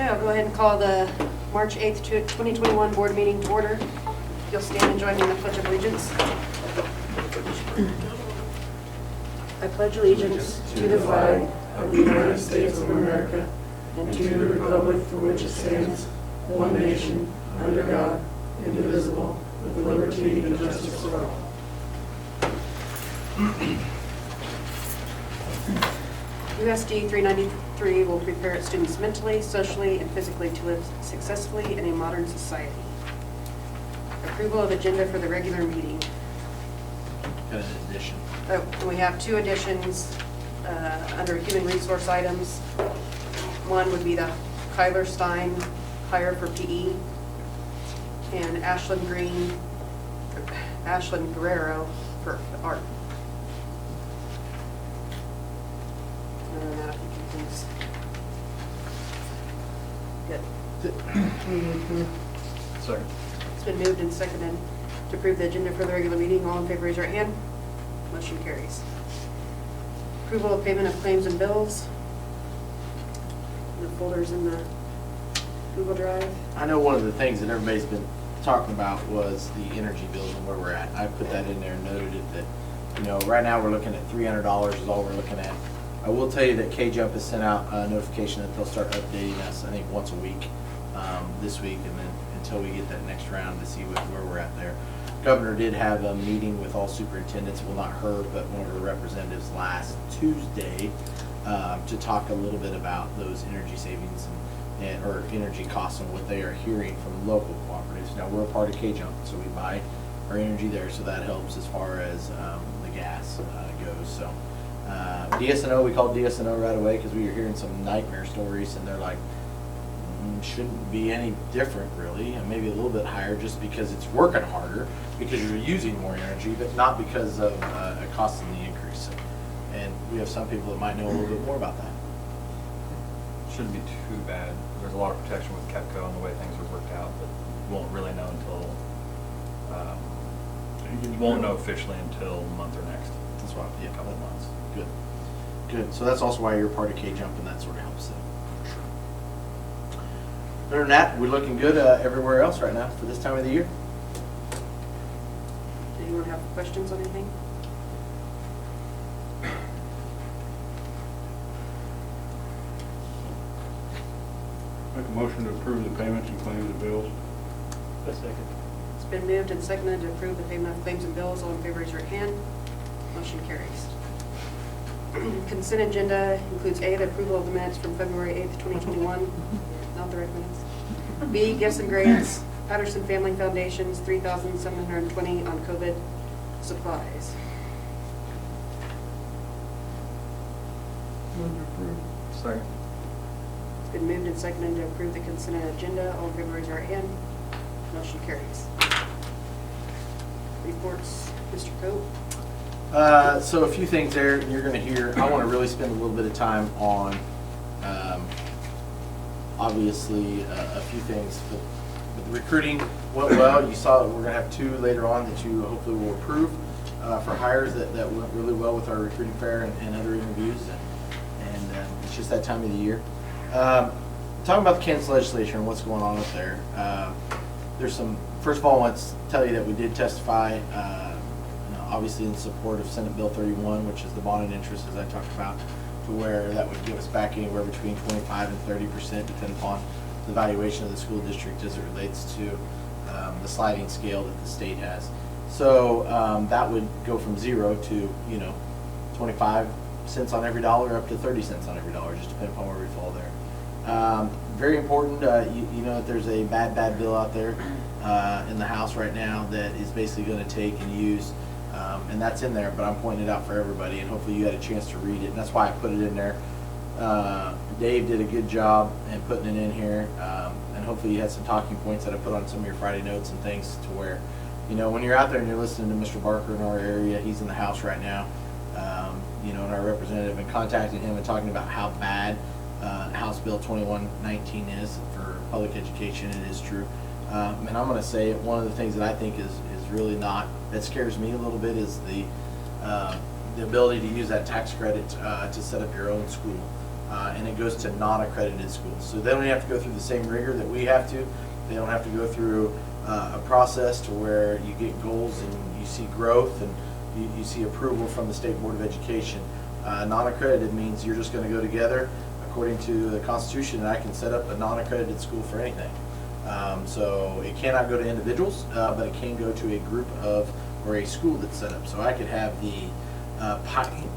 Okay, I'll go ahead and call the March 8th, 2021 board meeting to order. You'll stand and join me in the Pledge of Allegiance. I pledge allegiance to the flag of the United States of America and to the republic for which it stands, one nation, under God, indivisible, with liberty and justice for all. USD 393 will prepare students mentally, socially, and physically to live successfully in a modern society. Approval of agenda for the regular meeting. Got an addition. Oh, and we have two additions under human resource items. One would be the Kyler Stein hire for PE, and Ashlyn Guerrero for art. Other than that, I think everything's good. Second. It's been moved and seconded to approve the agenda for the regular meeting. All in favor, raise your right hand. Motion carries. Approval of payment of claims and bills. The folders in the Google Drive. I know one of the things that everybody's been talking about was the energy bills and where we're at. I put that in there and noted it that, you know, right now we're looking at $300 is all we're looking at. I will tell you that K-Jump has sent out a notification that they'll start updating us, I think, once a week this week, and then until we get that next round to see where we're at there. Governor did have a meeting with all superintendents, well, not her, but one of her representatives last Tuesday to talk a little bit about those energy savings or energy costs and what they are hearing from local cooperatives. Now, we're a part of K-Jump, so we buy our energy there, so that helps as far as the gas goes. So DSNO, we called DSNO right away because we were hearing some nightmare stories, and they're like, shouldn't be any different really, and maybe a little bit higher just because it's working harder, because you're using more energy, but not because of a cost in the increase. And we have some people that might know a little bit more about that. Shouldn't be too bad. There's a lot of protection with KEPCO and the way things are worked out, but you won't really know until, you won't know officially until a month or next. That's right, yeah, A couple of months. Good. Good. So that's also why you're part of K-Jump, and that sort of helps them. Other than that, we're looking good everywhere else right now for this time of the year. Did anyone have questions on anything? Make a motion to approve the payments and claims and bills. A second. It's been moved and seconded to approve the payment of claims and bills. All in favor, raise your hand. Motion carries. Consent agenda includes A, the approval of the minutes from February 8th, 2021. Not the right minutes. B, gifts and grants. Patterson Family Foundation's $3,720 on COVID supplies. Move to approve. Second. It's been moved and seconded to approve the consent agenda. All in favor, raise your right hand. Motion carries. Reports, Mr. Cope. So a few things there you're going to hear. I want to really spend a little bit of time on, obviously, a few things. But the recruiting went well. You saw that we're going to have two later on that you hopefully will approve for hires that went really well with our recruiting fair and other interviews. And it's just that time of the year. Talking about the Kansas legislature and what's going on up there. There's some, first of all, I want to tell you that we did testify obviously in support of Senate Bill 31, which is the bond and interest, as I talked about, to where that would give us back anywhere between 25 and 30%, depending upon the valuation of the school district as it relates to the sliding scale that the state has. So that would go from 0 to 25 cents on every dollar up to 30 cents on every dollar, just depending upon where we fall there. Very important, you know that there's a bad bill out there in the House right now that is basically going to take and use. And that's in there, but I'm pointing it out for everybody, and hopefully you had a chance to read it, and that's why I put it in there. Dave did a good job in putting it in here, and hopefully you had some talking points that I put on some of your Friday notes and things to where, when you're out there and you're listening to Mr. Barker in our area, he's in the House right now, and our representative, and contacting him and talking about how bad House Bill 2119 is for public education. It is true. And I'm going to say one of the things that I think is really not, that scares me a little bit, is the ability to use that tax credit to set up your own school. and it goes to non-accredited schools. So they don't have to go through the same rigor that we have to. They don't have to go through a process to where you get goals and you see growth and you see approval from the State Board of Education. Non-accredited means you're just going to go together according to the Constitution, and I can set up a non-accredited school for anything. So it cannot go to individuals, but it can go to a group of, or a school that's set up. So I could have the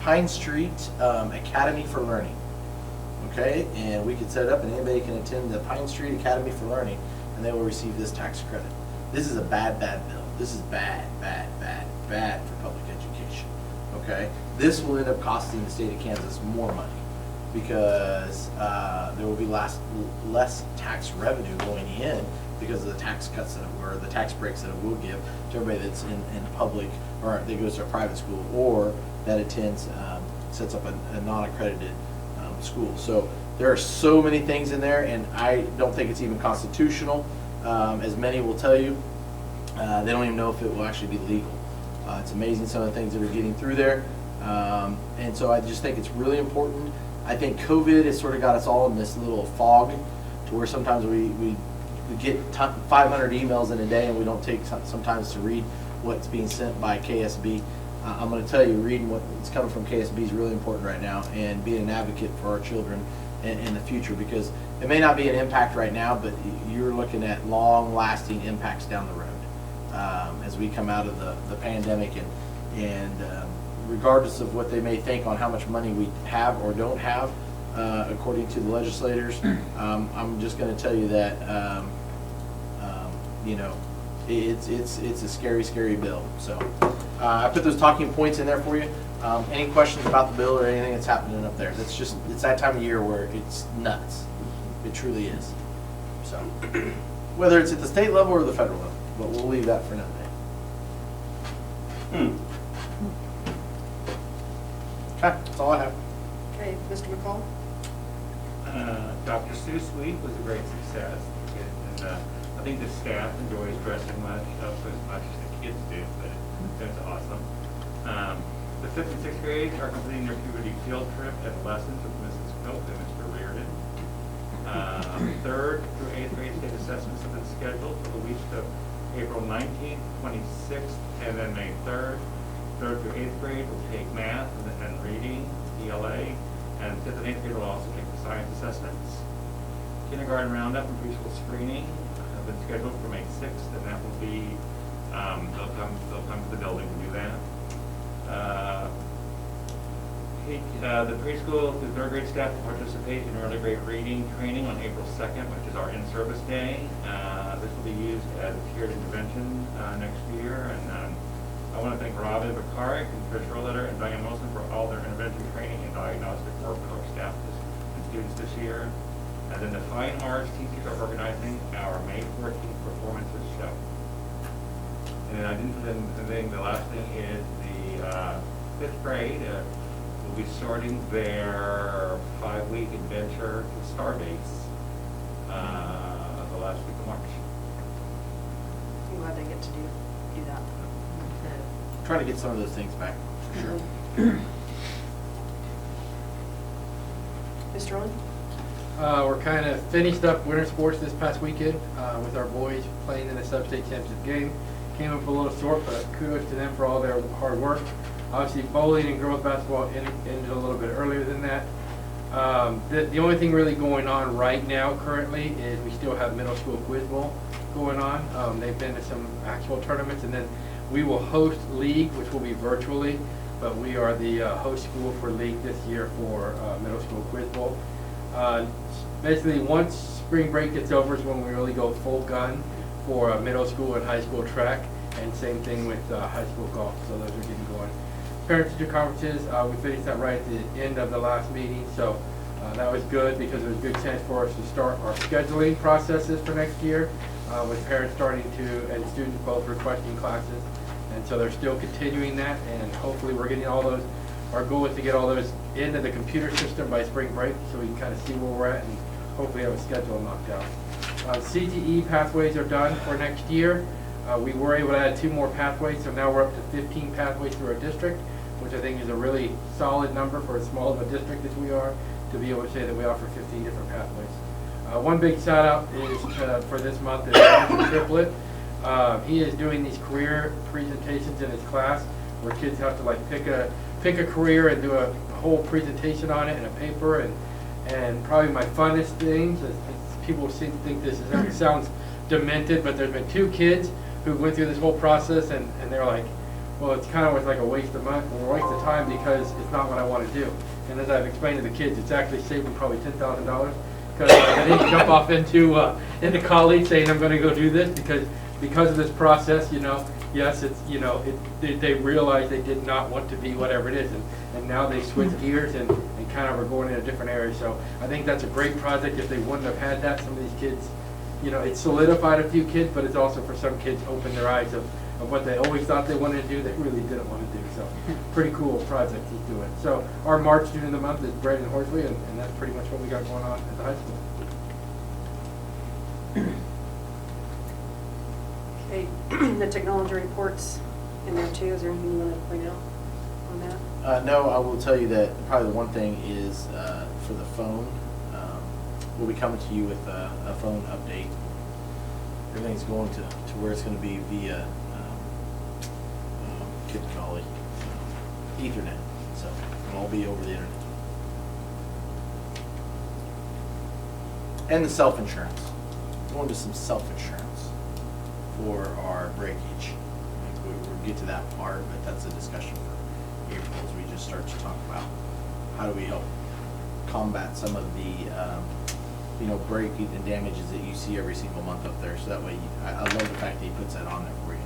Pine Street Academy for Learning, okay? And we could set it up and anybody can attend the Pine Street Academy for Learning and they will receive this tax credit. This is a bad, bad bill. This is bad, bad, bad, bad for public education, okay? This will end up costing the state of Kansas more money because there will be less tax revenue going in because of the tax cuts that or the tax breaks that it will give to everybody that's in public or that goes to a private school or that attends, sets up a non-accredited school. So there are so many things in there, and I don't think it's even constitutional. As many will tell you, they don't even know if it will actually be legal. It's amazing some of the things that are getting through there. And so I just think it's really important. I think COVID has sort of got us all in this little fog to where sometimes we get 500 emails in a day and we don't take sometimes to read what's being sent by KSB. I'm going to tell you, reading what's coming from KSB is really important right now, and being an advocate for our children in the future, because it may not be an impact right now, but you're looking at long-lasting impacts down the road as we come out of the pandemic, and regardless of what they may think on how much money we have or don't have, according to the legislators, I'm just going to tell you that you know, it's a scary, scary bill. So I put those talking points in there for you. Any questions about the bill or anything that's happening up there? It's that time of year where it's nuts. It truly is. So whether it's at the state level or the federal level, but we'll leave that for another day. Okay, that's all I have. Okay, Mr. McCall? Dr. Seuss Week was a great success, and I think the staff enjoys dressing up as much as the kids do, but it's awesome. The 5th and 6th grades are completing their puberty field trip and lessons with Mrs. Cope and Mr. Reardon. 3rd through 8th grade state assessments have been scheduled for the weeks of April 19th, 26th, and then May 3rd. 3rd through 8th grade will take math and reading, ELA, and 5th and 8th grade will also take the science assessments. Kindergarten roundup and preschool screening have been scheduled for May 6th, and that will be, they'll come to the building to do that. The preschool to 3rd grade staff will participate in early grade reading training on April 2nd, which is our in-service day. This will be used as a tiered intervention next year, and I want to thank Robin Bakaric and Trish Roletter and Diane Wilson for all their intervention training and diagnostic work with our staff and students this year. And then the Fine Arts teachers are organizing our May 14th performances show. And then I didn't put in the thing, the last thing is the 5th grade will be starting their 5-week adventure to Starbase the last week of March. I'm glad they get to do that. Try to get some of those things back, for sure. Mr. Owen? We're kind of finished up winter sports this past weekend with our boys playing in the sub-state championship game. Came up a little short, but kudos to them for all their hard work. Obviously, bowling and girls basketball ended a little bit earlier than that. The only thing really going on right now currently is we still have middle school quiz bowl going on. They've been to some actual tournaments, and then we will host league, which will be virtually, but we are the host school for league this year for middle school quiz bowl. Basically, once spring break gets over is when we really go full gun for middle school and high school track, and same thing with high school golf, so those are getting going. Parent-teacher conferences, we finished that right at the end of the last meeting, so that was good because it was a good chance for us to start our scheduling processes for next year, with parents starting to, and students both requesting classes, and so they're still continuing that, and hopefully we're getting all those, our goal is to get all those into the computer system by spring break, so we can kind of see where we're at and hopefully have a schedule knocked out. Cte Pathways are done for next year. We were able to add 2 more pathways, so now we're up to 15 pathways through our district, which I think is a really solid number for as small of a district as we are, to be able to say that we offer 15 different pathways. One big shout out is for this month is Mr. Triplet. He is doing these career presentations in his class where kids have to like pick a career and do a whole presentation on it in a paper, and probably my funnest things is people seem to think this sounds demented, but there's been 2 kids who went through this whole process and they're like, well, it's kind of like a waste of money or a waste of time because it's not what I want to do. And as I've explained to the kids, it's actually saved them probably $10,000 because I didn't jump off into college saying I'm going to go do this because of this process. Yes, it's they realized they did not want to be whatever it is, and now they switched gears and kind of are going in a different area. So I think that's a great project. If they wouldn't have had that, some of these kids, it solidified a few kids, but it's also for some kids opened their eyes of what they always thought they wanted to do, they really didn't want to do. So pretty cool project he's doing. So our March student of the month is Brandon Horsley, and that's pretty much what we got going on at the high school. Okay, the technology reports in there too. Is there anything you want to point out on that? No, I will tell you that probably the one thing is for the phone, we'll be coming to you with a phone update. Everything's going to where it's going to be via Ethernet, so it'll all be over the internet. And the self-insurance. Going to some self-insurance for our breakage. We'll get to that part, but that's a discussion for April as we just start to talk about how do we help combat some of the breaking and damages that you see every single month up there. So that way, I love the fact that he puts that on there for you.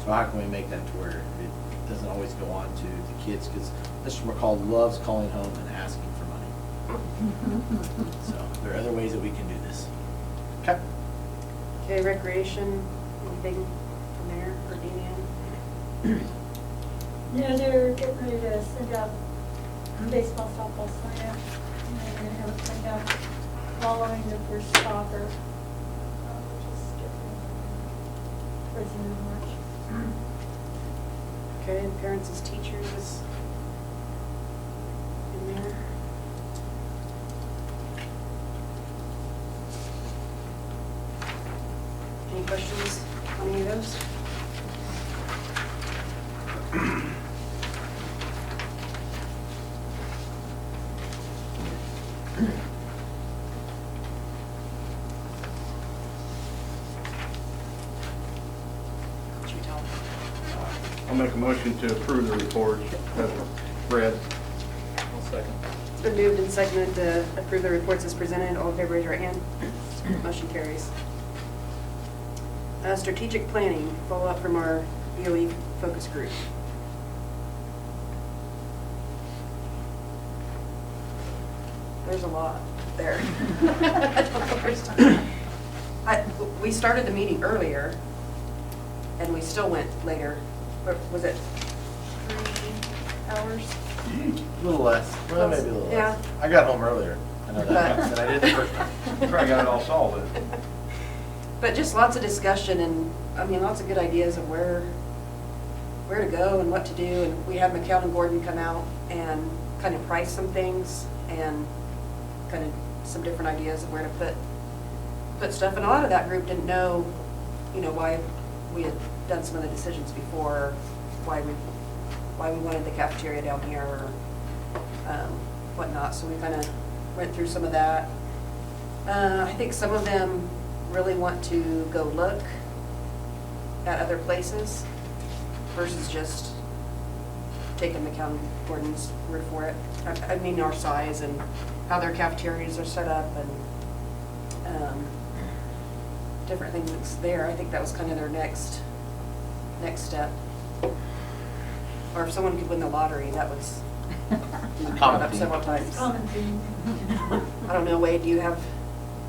So how can we make that to where it doesn't always go on to the kids? Because Mr. McCall loves calling home and asking for money. So there are other ways that we can do this. Okay. Okay, recreation, anything from there or Deanne? Yeah, they're getting ready to send out baseball, softball sign up, and then they're gonna have it sent out following the first soccer, which is towards the end of March. Okay, and parents as teachers is in there. Any questions on any of those? What you tell them? I'll make a motion to approve the report as read. I'll second. It's been moved and seconded to approve the reports as presented. All in favor, raise your right hand. Motion carries. Strategic planning, follow-up from our BOE focus group. There's a lot there. I don't know where to start. We started the meeting earlier, and we still went later. What was it, 3 hours? A little less. Well, maybe a little less. Yeah. I got home earlier. I know that. But- Than I did the first time. Probably got it all solved then. But just lots of discussion and, lots of good ideas of where to go and what to do. And we had McCown and Gordon come out and kind of price some things and kind of some different ideas of where to put stuff. And a lot of that group didn't know, why we had done some of the decisions before, why we wanted the cafeteria down here or whatnot. So we kind of went through some of that. I think some of them really want to go look at other places versus just taking McCown Gordon's word for it. Our size and how their cafeterias are set up and different things there. I think that was kind of their next step. Or if someone could win the lottery, that was brought up several times. Common theme. I don't know, Wade, do you have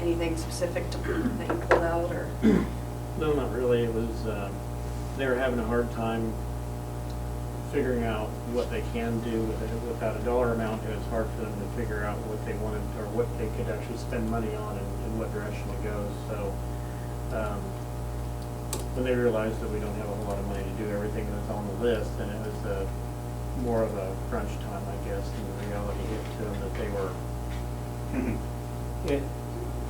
anything specific that you pulled out or? No, not really. It was, they were having a hard time figuring out what they can do with it. Without a dollar amount, it was hard for them to figure out what they wanted or what they could actually spend money on and what direction to go. So when they realized that we don't have a whole lot of money to do everything that's on the list, then it was more of a crunch time, I guess, and the reality hit to them that they were it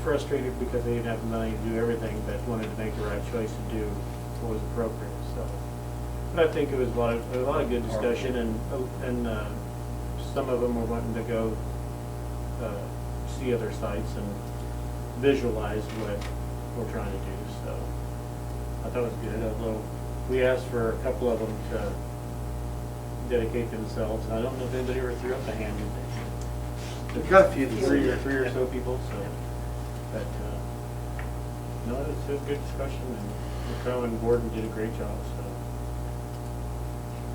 frustrated because they didn't have the money to do everything, but wanted to make the right choice to do what was appropriate, so. But I think it was a lot of good discussion, and some of them were wanting to go see other sites and visualize what we're trying to do, so I thought it was good. Although we asked for a couple of them to dedicate themselves, and I don't know if anybody ever threw up a hand, did they? We've got a few of these. Three or so people, so, but, no, it was a good discussion, and McCow and Gordon did a great job, so.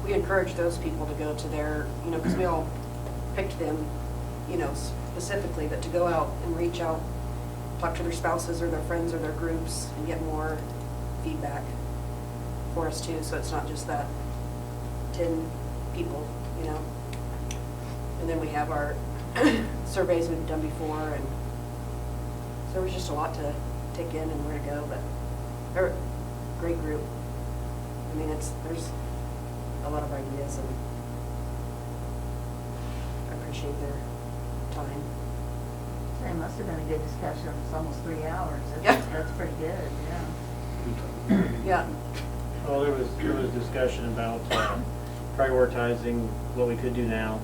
We encourage those people to go to their, you know, because we all picked them, you know, specifically, but to go out and reach out, talk to their spouses or their friends or their groups and get more feedback for us too, so it's not just that 10 people, you know. And then we have our surveys we've done before, and so there was just a lot to take in and where to go, but they're a great group. I mean, there's a lot of ideas, and I appreciate their time. It must have been a good discussion. It's almost 3 hours. Yeah. That's pretty good, yeah. Yeah. Well, there was discussion about prioritizing what we could do now,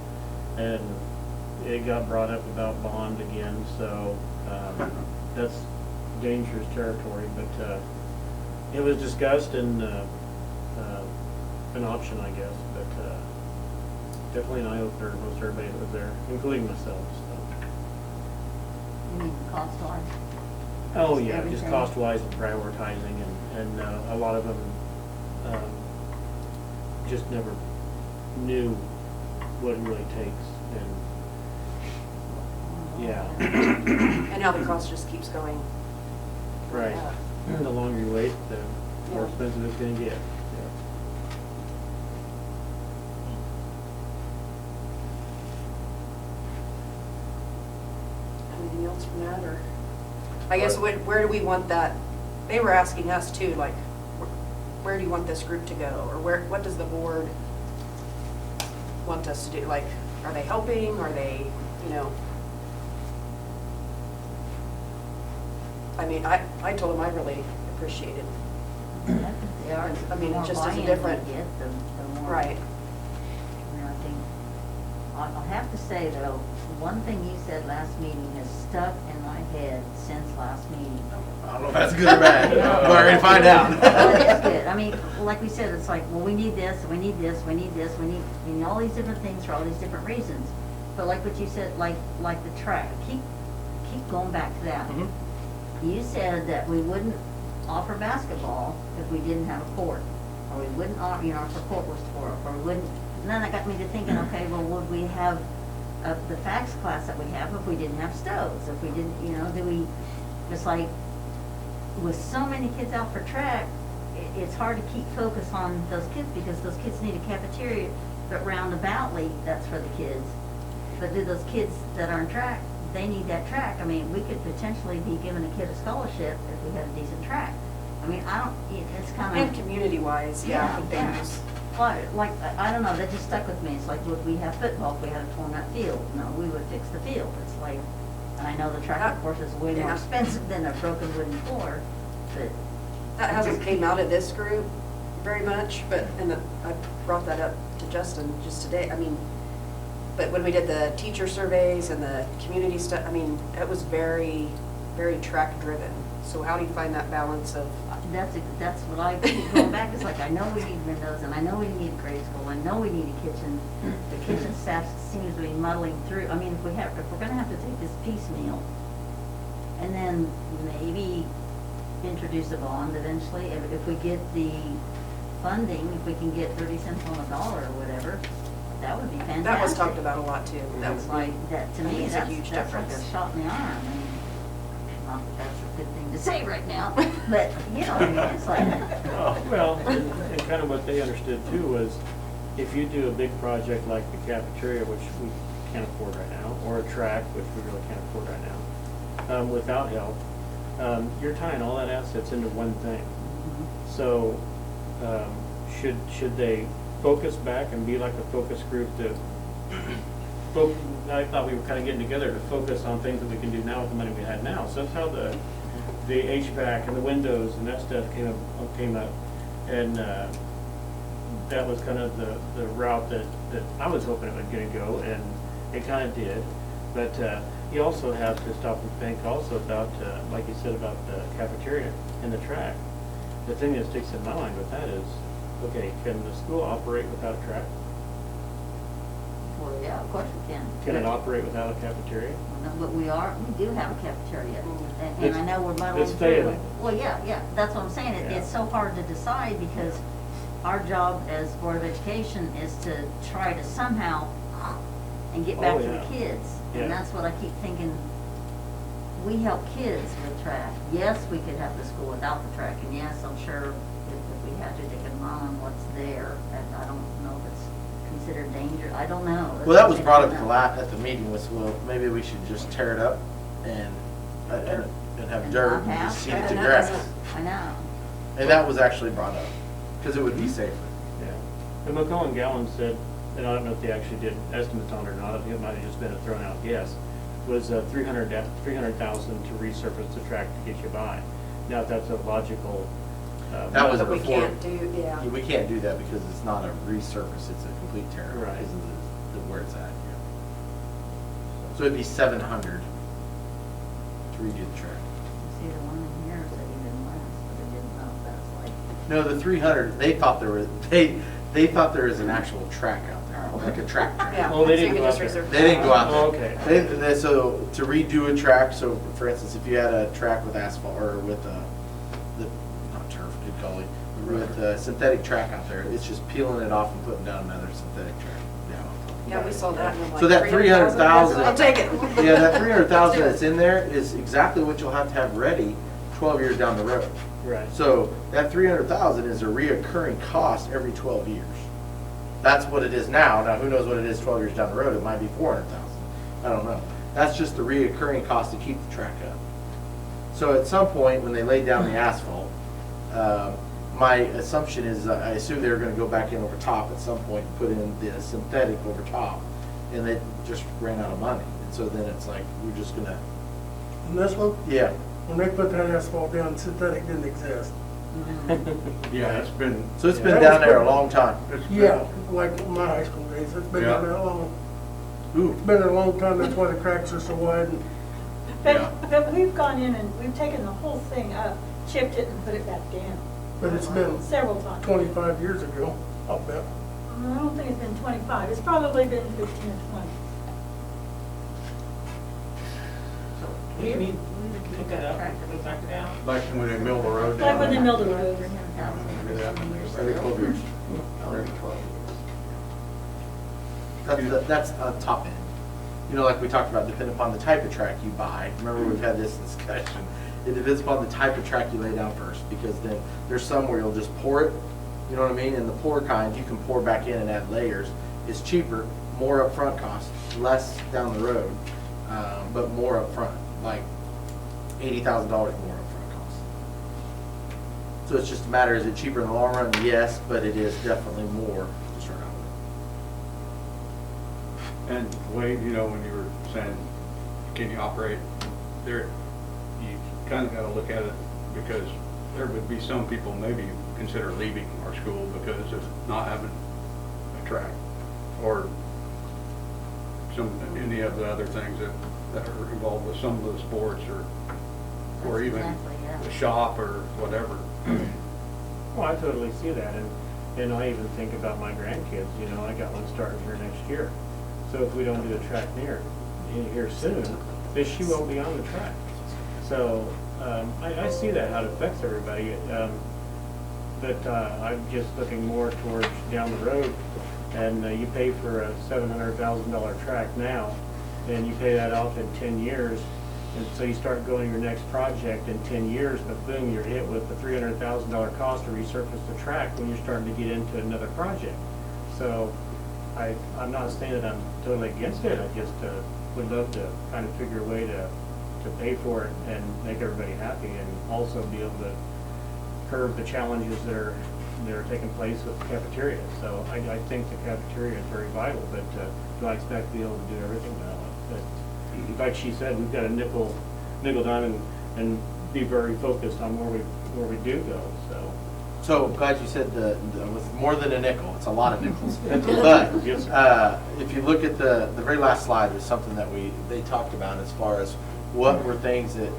and it got brought up about bond again, so that's dangerous territory, but it was discussed and an option, I guess, but definitely an eye-opener to most everybody that was there, including myself, so. You mean cost-wise? Oh, yeah, just Everything. cost-wise and prioritizing, and a lot of them just never knew what it really takes, and, yeah. And how the cost just keeps going. Right. up. The longer you wait, the more Yeah. expensive it's gonna get. Anything else from that, or? I guess, where do we want that? They were asking us too, like, where do you want this group to go? Or what does the board want us to do? Like, are they helping? Are they, you know? I mean, I told them I really appreciated. They are. I mean, it The more just is a buy-in different- we get, the more. Right. You know, I think, I'll have to say though, one thing you said last meeting has stuck in my head since last meeting. I don't know if that's good or bad. We're gonna find out. Well, it is good. I mean, like we said, it's like, well, we need this, and we need this, we need this, we need, I mean, all these different things for all these different reasons. But like what you said, like the track, keep going back to that. Mhm. You said that we wouldn't offer basketball if we didn't have a court, or we wouldn't offer, you know, if a court was tore up, or we wouldn't, and then that got me to thinking, okay, well, would we have the fax class that we have if we didn't have stoves, if we didn't, you know, do we, just like, with so many kids out for track, it's hard to keep focus on those kids, because those kids need a cafeteria, but roundaboutly, that's for the kids. But do those kids that are in track, they need that track? I mean, we could potentially be giving a kid a scholarship if we had a decent track. I mean, it's kind of. And community-wise, yeah, I think they Yeah. just, Well, like, I don't know, that just stuck with me. It's like, would we have football if we had a torn up field? No, we would fix the field. It's like, and I know the track, of course, is way more Yeah. expensive than a broken wooden floor, but. that hasn't came out of this group very much, but, and I brought that up to Justin just today. I mean, but when we did the teacher surveys and the community stuff, I mean, it was very, very track-driven. So how do you find that balance of, That's what I keep going back. It's like, I know we need windows, and I know we need a grade school, I know we need a kitchen. The kitchen staff seems to be muddling through. I mean, if we're gonna have to take this piecemeal, and then maybe introduce a bond eventually, if we get the funding, if we can get 30 cents on the dollar or whatever, that would be fantastic. that was talked about a lot too. That That's was like, that, to I think me, it's a that's huge like a difference. shot in the arm. I mean, not that that's a good thing to say right now, but, you know, I mean, it's like, Well, and kind of what they understood too was, if you do a big project like the cafeteria, which we can't afford right now, or a track, which we really can't afford right now, without help, you're tying all that assets into one thing. So, should they focus back and be like a focus group to I thought we were kind of getting together to focus on things that we can do now with the money we had now. So that's how the HVAC and the windows and that stuff came up. And that was kind of the route that I was hoping it was gonna go, and it kind of did. But you also have to stop and think also about, like you said, about the cafeteria and the track. The thing that sticks in my mind with that is, okay, can the school operate without a track? Well, yeah, of course we can. Can it operate without a cafeteria? No, but we do have a cafeteria, and It's- I know we're muddling it's through failing. it. Well, yeah, that's what I'm saying, Yeah. it's so hard to decide, because our job as Board of Education is to try to somehow and get back Oh, to the yeah. kids. Yeah. And that's what I keep thinking, we help kids with track. Yes, we could have the school without the track, and yes, I'm sure if we had to, they could mine what's there, and I don't know if it's considered danger, I don't know. Well, that was That's brought up something I don't know. at the meeting was, well, maybe we should just tear it up and have And dirt not and have just seed it to to. grass. I know. And that was actually brought up, because it would be safer. Yeah. And McCullen Gowan said, and I don't know if they actually did estimates on it or not, it might have just been a thrown out guess, was 300,000 to resurface the track to get you by. Now, if that's a logical. That was But we before. can't do, yeah. We can't do that because it's not a resurface, it's a complete tear out Right. because of where it's at, yeah. So it'd be 700 to redo the track. See, the one in here said even less, but I didn't know if that's like. No, the 300, they thought there was an actual track out there, like a track. Yeah. Oh, they so you didn't can go just out there. reserve They didn't go out there. Oh, okay. So to redo a track, so for instance, if you had a track with asphalt or with not turf, good golly, with synthetic track out there, it's just peeling it off and putting down another synthetic track down on top. Yeah, we saw that. and I'm So like, that 300,000. I'll take it. Yeah, that 300,000 Let's that's do it. in there is exactly what you'll have to have ready 12 years down the road. Right. So that 300,000 is a reoccurring cost every 12 years. That's what it is now. Now, who knows what it is 12 years down the road? It might be 400,000. I don't know. That's just the reoccurring cost to keep the track up. So at some point, when they laid down the asphalt, my assumption is, I assume they were going to go back in over top at some point and put in the synthetic over top, and they just ran out of money. And so then it's like, we're just going to, And this one, yeah. when they put that asphalt down, synthetic didn't exist. Yeah, it's been. So it's Yeah, been that down was there a good. long time. It's been- Yeah, like my high school days, it's been Yeah. there that long. Ooh. It's been there a long time, that's why the cracks are so wide. And Yeah. But we've gone in and we've taken the whole thing up, chipped it and put it back down But it's been several times. 25 years ago, I'll bet. I don't think it's been 25, it's probably been 15 or 20. We need to pick it up and put it back down. Like when they mill the road down. Like when they milled the road. Every 12 years. That's a top end. You know, like we talked about, depending upon the type of track you buy. Remember, we've had this discussion. It depends upon the type of track you lay down first, because then there's some where you'll just pour it, you know what I mean? And the pour kind, you can pour back in and add layers. It's cheaper, more upfront cost, less down the road, but more upfront, like $80,000 more upfront cost. So it's just a matter, is it cheaper in the long run? Yes, but it is definitely more to start out with. And Wade, you know, when you were saying, can you operate there, you kind of got to look at it, because there would be some people maybe consider leaving our school because of not having a track, or any of the other things that are involved with some of the sports, or That's even exactly, yeah. the shop or whatever. Well, I totally see that, and I even think about my grandkids, you know, I got one starting here next year. So if we don't do the track here soon, this shoe won't be on the track. So, I see that, how it affects everybody, but I'm just looking more towards down the road, and you pay for a $700,000 track now, and you pay that off in 10 years, and so you start going to your next project in 10 years, but boom, you're hit with the $300,000 cost to resurface the track when you're starting to get into another project. So I'm not saying that I'm totally against it, I just would love to kind of figure a way to pay for it and make everybody happy, and also be able to curb the challenges that are that are taking place with the cafeteria. So I think the cafeteria is very vital, but do I expect to be able to do everything now? But like she said, we've got to nickel down and be very focused on where we do go, so. So I'm glad you said with more than a nickel, it's a lot of nickels. But Yes. if you look at the very last slide, there's something that they talked about as far as what were things that,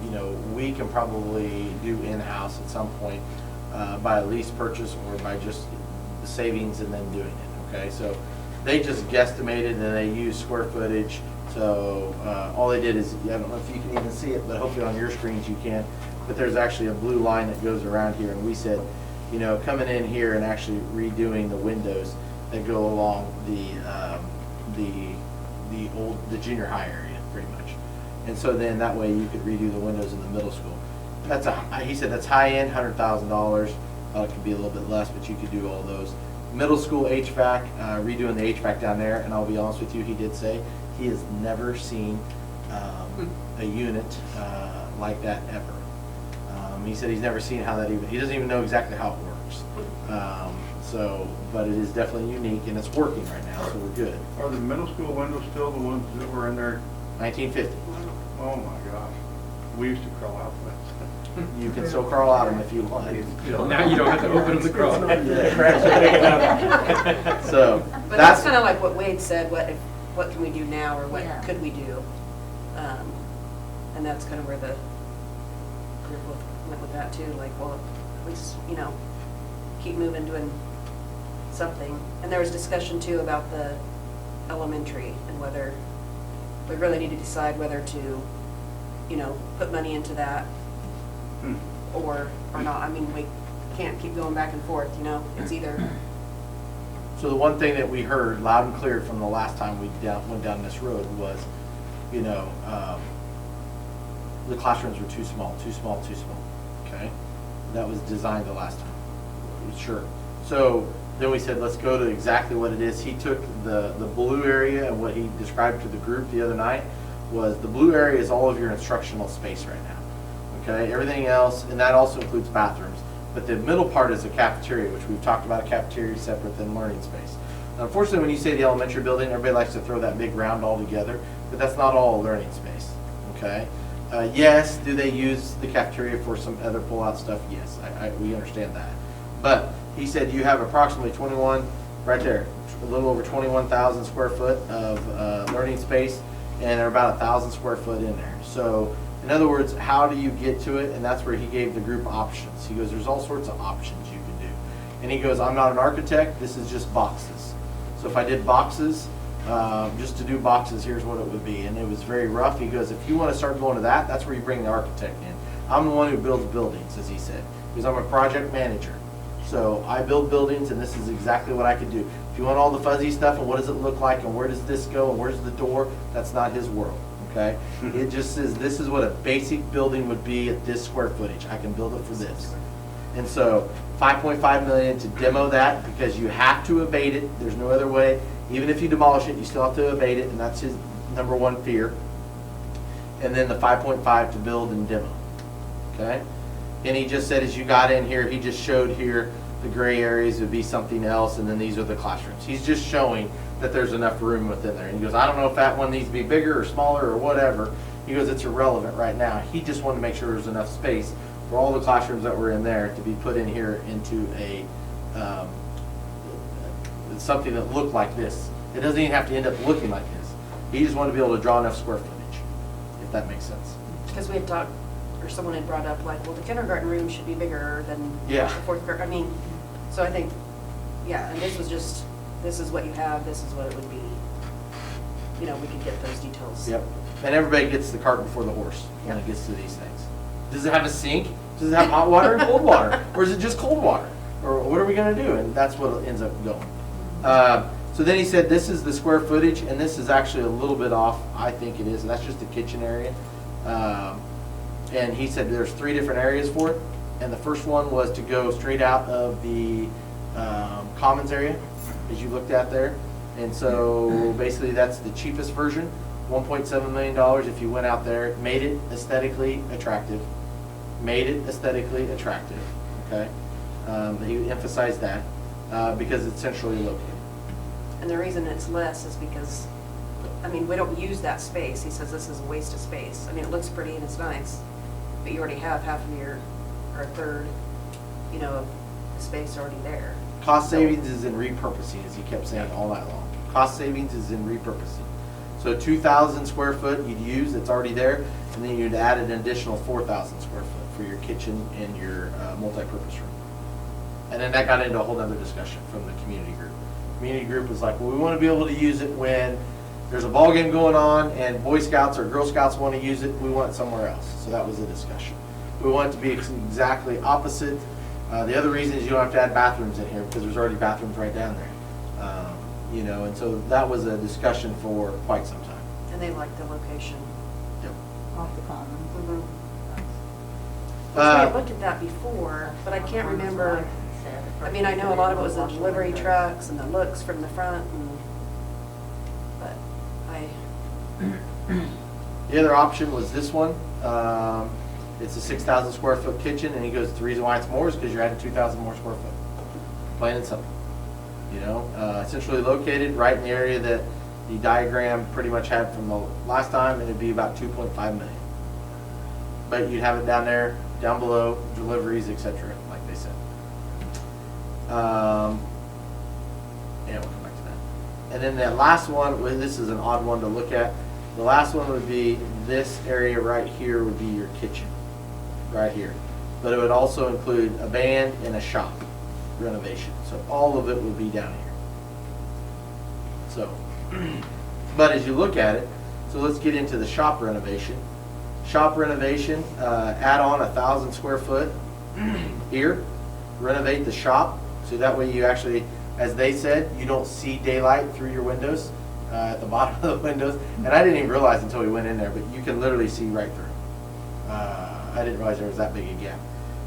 you know, we can probably do in-house at some point by a lease purchase or by just the savings and then doing it, okay? So they just guesstimated and they used square footage. So all they did is, I don't know if you can even see it, but hopefully on your screens you can. But there's actually a blue line that goes around here, and we said, you know, coming in here and actually redoing the windows that go along the junior high area, pretty much. And so then that way you could redo the windows in the middle school. He said that's high end, $100,000. It could be a little bit less, but you could do all those. Middle school HVAC, redoing the HVAC down there, and I'll be honest with you, he did say he has never seen a unit like that ever. He said he's never seen how that he doesn't even know exactly how it works. But it is definitely unique and it's working right now, so we're good. Are the middle school windows still the ones that were in there? 1950. Oh my gosh, we used to crawl out with. You can still crawl out them if you want. Now you don't have to open them to crawl. So But that's kind of like what Wade said, what can we do now, or what Yeah. could we do? And that's kind of where the group went with that too, like, well, at least, you know, keep moving, doing something. And there was discussion too about the elementary and whether we really need to decide whether to, you know, put money into that or not. I mean, we can't keep going back and forth, you know, it's either. So the one thing that we heard loud and clear from the last time we went down this road was, you know, the classrooms were too small, okay? That was designed the last time, sure. So then we said, let's go to exactly what it is. He took the blue area and what he described to the group the other night was the blue area is all of your instructional space right now, okay? Everything else, and that also includes bathrooms. But the middle part is a cafeteria, which we've talked about a cafeteria separate than learning space. Unfortunately, when you say the elementary building, everybody likes to throw that big round all together, but that's not all learning space, okay? Yes, do they use the cafeteria for some other pull-out stuff? Yes, we understand that. But he said you have approximately 21, right there, a little over 21,000 square foot of learning space, and there are about 1,000 square foot in there. So in other words, how do you get to it? And that's where he gave the group options. He goes, there's all sorts of options you can do. And he goes, I'm not an architect, this is just boxes. So if I did boxes, just to do boxes, here's what it would be. And it was very rough. He goes, if you want to start going to that, that's where you bring the architect in. I'm the one who builds buildings, as he said, because I'm a project manager. So I build buildings, and this is exactly what I could do. If you want all the fuzzy stuff, and what does it look like, and where does this go, and where's the door, that's not his world. Okay, it just says this is what a basic building would be at this square footage. I can build it for this. And so 5.5 million to demo that, because you have to abate it. There's no other way. Even if you demolish it, you still have to abate it, and that's his number one fear. And then the 5.5 to build and demo. Okay, and he just said as you got in here, he just showed here the gray areas would be something else, and then these are the classrooms. He's just showing that there's enough room within there. And he goes, I don't know if that one needs to be bigger or smaller or whatever. He goes, it's irrelevant right now. He just wanted to make sure there's enough space for all the classrooms that were in there to be put in here into a something that looked like this. It doesn't even have to end up looking like this. He just wanted to be able to draw enough square footage, if that makes sense. Because we had talked, or someone had brought up, like, well, the kindergarten room should be bigger than Yeah. the fourth grade. I mean, so I think, yeah, and this was just, this is what you have, this is what it would be. You know, we could get those details. Yep. And everybody gets the cart before the horse when it gets to these things. Does it have a sink? Does it have hot water and cold water? Or is it just cold water? Or what are we going to do? And that's what ends up going. So then he said this is the square footage, and this is actually a little bit off, I think it is. That's just the kitchen area. And he said there's 3 different areas for it. And the first one was to go straight out of the commons area, as you looked at there. And so basically that's the cheapest version, $1.7 million if you went out there, made it aesthetically attractive. Made it aesthetically attractive, okay? He emphasized that because it's centrally located. And the reason it's less is because, I mean, we don't use that space. He says this is a waste of space. I mean, it looks pretty and it's nice, but you already have half of your, or a third, you know, of the space already there. Cost savings is in repurposing, as he kept saying all night long. Cost savings is in repurposing. So 2,000 square foot you'd use, it's already there, and then you'd add an additional 4,000 square foot for your kitchen and your multi-purpose room. And then that got into a whole other discussion from the community group. Community group was like, well, we want to be able to use it when there's a ball game going on and Boy Scouts or Girl Scouts want to use it, we want it somewhere else. So that was the discussion. We want it to be exactly opposite. The other reason is you don't have to add bathrooms in here because there's already bathrooms right down there. You know, and so that was a discussion for quite some time. And they like the location. Yep. Off the common. Mm-hmm. We Uh, had looked at that before, but I can't remember. I mean, I know a lot of it was the delivery trucks and the looks from the front, but The other option was this one. It's a 6,000 square foot kitchen, and he goes, the reason why it's more is because you're adding 2,000 more square foot. Plain and simple. You know, centrally located right in the area that the diagram pretty much had from the last time, and it'd be about 2.5 million. But you'd have it down there, down below, deliveries, etc., like they said. Yeah, we'll come back to that. And then that last one, well, this is an odd one to look at. The last one would be this area right here would be your kitchen, right here. But it would also include a band and a shop renovation. So all of it would be down here. So, but as you look at it, so let's get into the shop renovation. Shop renovation, add on 1,000 square foot here, renovate the shop. So that way you actually, as they said, you don't see daylight through your windows, at the bottom of the windows. And I didn't even realize until we went in there, but you can literally see right through. I didn't realize there was that big a gap.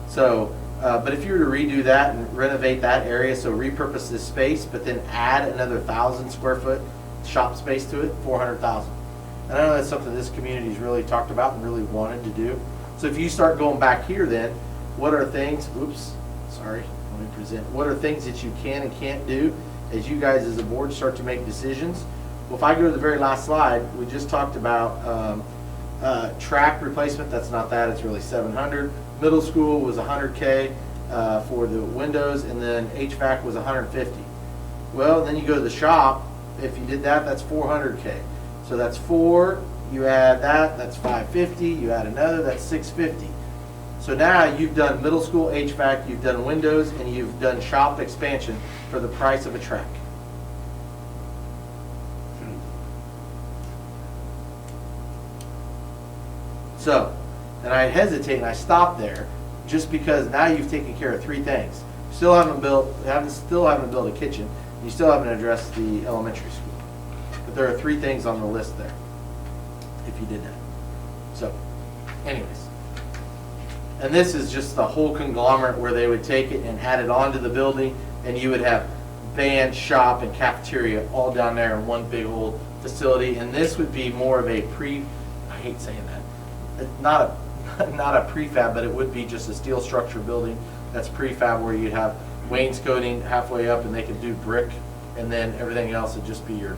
So, but if you were to redo that and renovate that area, so repurpose this space, but then add another 1,000 square foot shop space to it, 400,000. And I know that's something this community's really talked about and really wanted to do. So if you start going back here then, what are things, let me present. What are things that you can and can't do as you guys as a board start to make decisions? Well, if I go to the very last slide, we just talked about track replacement. That's not that, it's really 700. Middle school was 100K for the windows, and then HVAC was 150. Well, then you go to the shop, if you did that, that's 400K. So that's 4, you add that, that's 550, you add another, that's 650. So now you've done middle school HVAC, you've done windows, and you've done shop expansion for the price of a track. So, and I hesitate and I stop there just because now you've taken care of 3 things. You still haven't built a kitchen. You still haven't addressed the elementary school. But there are 3 things on the list there if you did that. So, anyways. And this is just the whole conglomerate where they would take it and add it onto the building, and you would have band, shop, and cafeteria all down there in one big old facility. And this would be more of a I hate saying that, not a prefab, but it would be just a steel structure building that's prefab where you'd have wainscoting halfway up, and they could do brick, and then everything else would just be your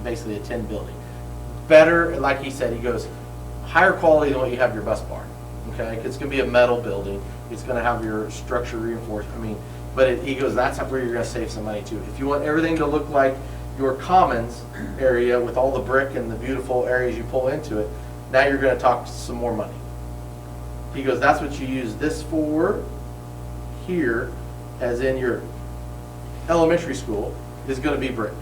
basically a tin building. Better, like he said, he goes, higher quality than what you have your bus barn. Okay, it's going to be a metal building. It's going to have your structure reinforced. But he goes, that's where you're going to save some money too. If you want everything to look like your commons area with all the brick and the beautiful areas you pull into it, now you're going to talk some more money. He goes, that's what you use this for here, as in your elementary school, is going to be brick.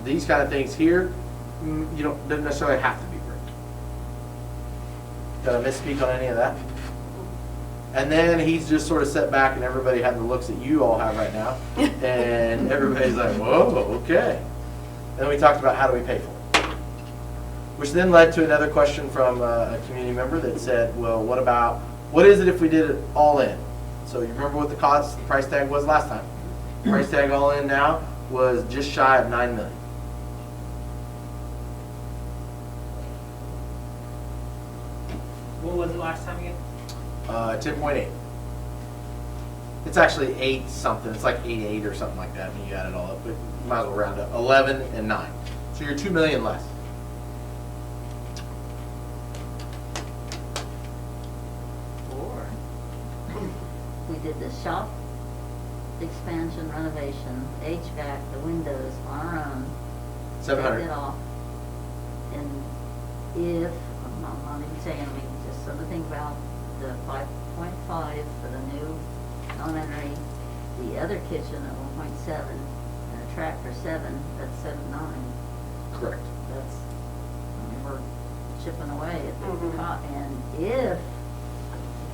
These kind of things here, doesn't necessarily have to be brick. Did I misspeak on any of that? And then he's just sort of set back, and everybody had the looks that you all have right now. And everybody's like, whoa, okay. And then we talked about how do we pay for it. Which then led to another question from a community member that said, well, what is it if we did it all in? So you remember what the price tag was last time? Price tag all in now was just shy of $9 million. What was it last time again? 10.8. It's actually 8 something, it's like 8.8 or something like that when you add it all up, but you might as well round up, 11 and 9. So you're $2 million less. Or we did the shop expansion renovation, HVAC, the windows on our own. 700. Take it off. And if, I'm not even saying, I mean, just something to think about, the 5.5 for the new elementary, the other kitchen at 1.7, and a track for 7, that's 7.9. Correct. That's, I mean, we're chipping away at the Mhm. cost. And if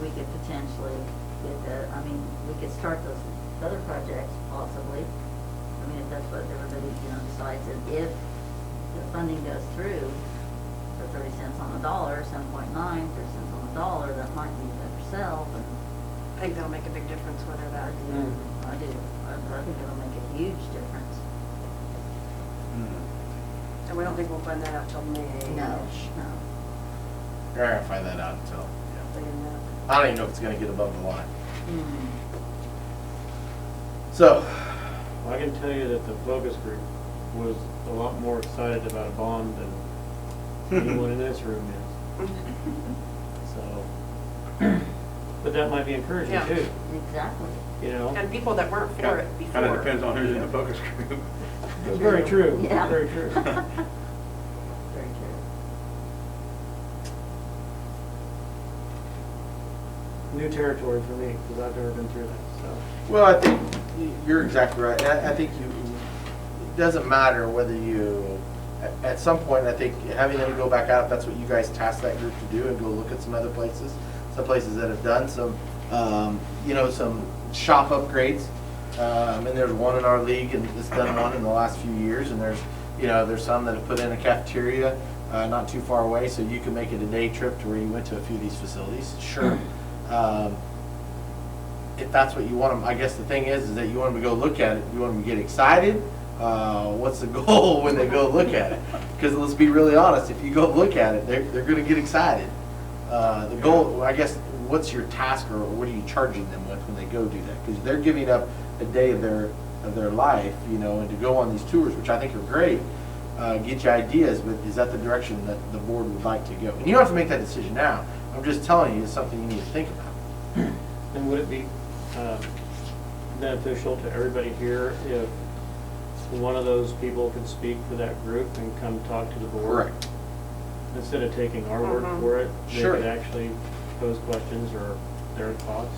we could potentially get that, I mean, we could start those other projects possibly. I mean, if that's what everybody, decides, and if the funding goes through for 30 cents on the dollar, 7.9, 30 cents on the dollar, that might be a better sell, but I think that'll make a big difference whether that. I do. I think it'll make a huge difference. And we don't think we'll find that out till May. No. You're not gonna find that out until, Thinking that. I don't even know if it's gonna get above the line. Mm. So, I can tell you that the focus group was a lot more excited about a bond than anyone in this room is. So, but that might be encouraging Yeah. too, Exactly. And people that weren't for it before. Kind of depends on who's in the focus group. Very true, Yeah. very true. Very true. New territory for me, because I've never been through that, so. well, I think you're exactly right. I think it doesn't matter whether you, at some point, I think having them go back out, that's what you guys tasked that group to do, and go look at some other places. Some places that have done some, some shop upgrades. And there's one in our league and it's done one in the last few years. And there's some that have put in a cafeteria not too far away, so you can make it a day trip to where you went to a few of these facilities. Sure. If that's what you want them, I guess the thing is that you want them to go look at it. You want them to get excited. What's the goal when they go look at it? Because let's be really honest, if you go look at it, they're going to get excited. The goal, I guess, what's your task, or what are you charging them with when they go do that? Because they're giving up a day of their life, and to go on these tours, which I think are great, get you ideas. But is that the direction that the board would like to go? And you don't have to make that decision now. I'm just telling you, it's something you need to think about. And would it be beneficial to everybody here if one of those people could speak for that group and come talk to the board? Correct. Instead of taking our word for it, they Sure. could actually pose questions or their thoughts.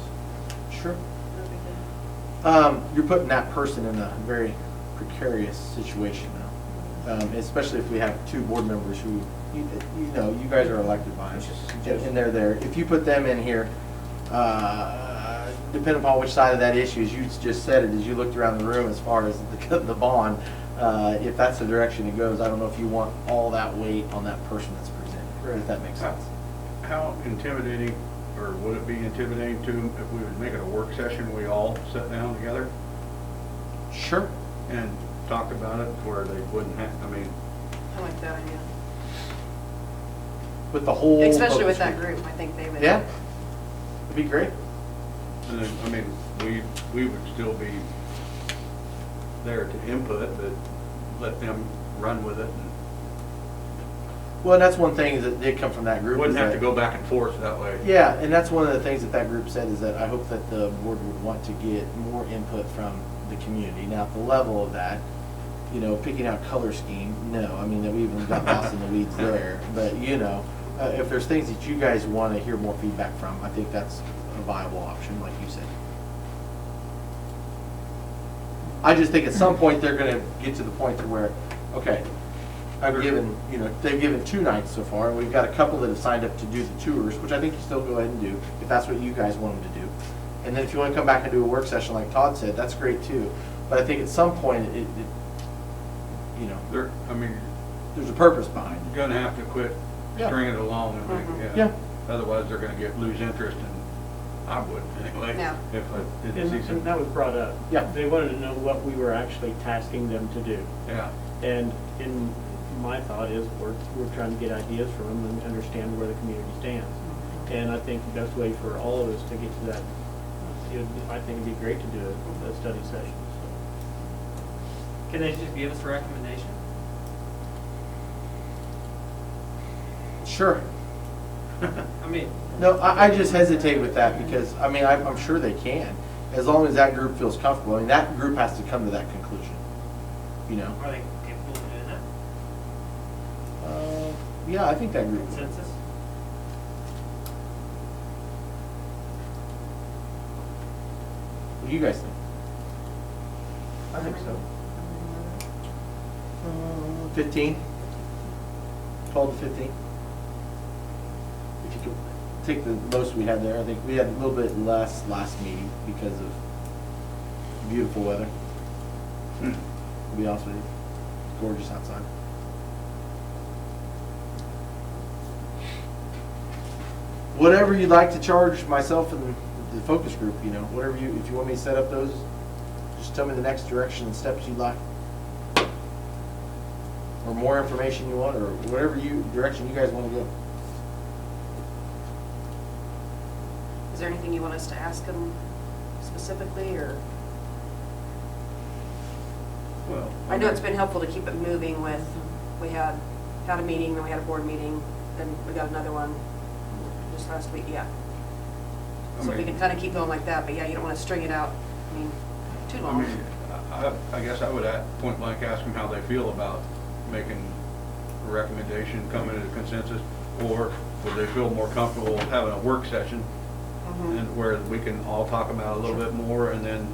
Sure. That'd be good. You're putting that person in a very precarious situation now, especially if we have 2 board members who, you guys are elected by us, and they're there. If you put them in here, depending upon which side of that issue, as you just said it, as you looked around the room as far as the bond, if that's the direction it goes, I don't know if you want all that weight on that person that's presented, if that makes sense. How intimidating, or would it be intimidating to them if we would make it a work session, we all sit down together Sure. and talk about it, where they wouldn't have, I like that idea. With the whole. Especially with focus that group, I think they would. Yeah. It'd be great. and then, we would still be there to input, but let them run with it, and Well, and that's one thing that did come from that group. wouldn't is have to that- go back and forth that way. Yeah, and that's one of the things that group said, is that I hope that the board would want to get more input from the community. Now, at the level of that, picking out color scheme, no, that we even got lost in the weeds there. But, if there's things that you guys want to hear more feedback from, I think that's a viable option, like you said. I just think at some point they're going to get to the point to where, okay, they've given 2 nights so far, and we've got a couple that have signed up to do the tours, which I think you still go ahead and do, if that's what you guys want them to do. And then if you want to come back and do a work session like Todd said, that's great too. But I think at some point, They're, there's a purpose behind it. gonna have to quit Yeah. stringing it along, Mhm. Yeah. Otherwise, they're gonna lose interest, and I would anyway, Yeah. if I didn't see And some. that was brought up. Yeah. They wanted to know what we were actually tasking them to do. Yeah. And in my thought is, we're trying to get ideas from them and understand where the community stands. And I think the best way for all of us to get to that I think it'd be great to do a study session, so. Can they just give us a recommendation? Sure. I mean, No, I just hesitate with that because, I mean, I'm sure they can, as long as that group feels comfortable. I mean, that group has to come to that conclusion, you know? are they capable of doing that? Yeah, I think that group. Consensus? What do you guys think? I think so. 15? 12 to 15? If you could take the most we had there, I think we had a little bit less last meeting because of beautiful weather. To be honest with you, gorgeous outside. Whatever you'd like to charge myself and the focus group, you know, whatever you, if you want me to set up those, just tell me the next direction and steps you'd like. Or more information you want, or whatever direction you guys want to go. Is there anything you want us to ask them specifically, or? Well, I know it's been helpful to keep it moving with, we had a meeting, then we had a board meeting, then we got another one just last week, yeah. So we can kind of keep going like that, but yeah, you don't want to string it out, I mean, too I long. mean, I guess I would point blank ask them how they feel about making a recommendation, coming to a consensus, or would they feel more comfortable having a work session Mhm. and where we can all talk about it a little bit more, and then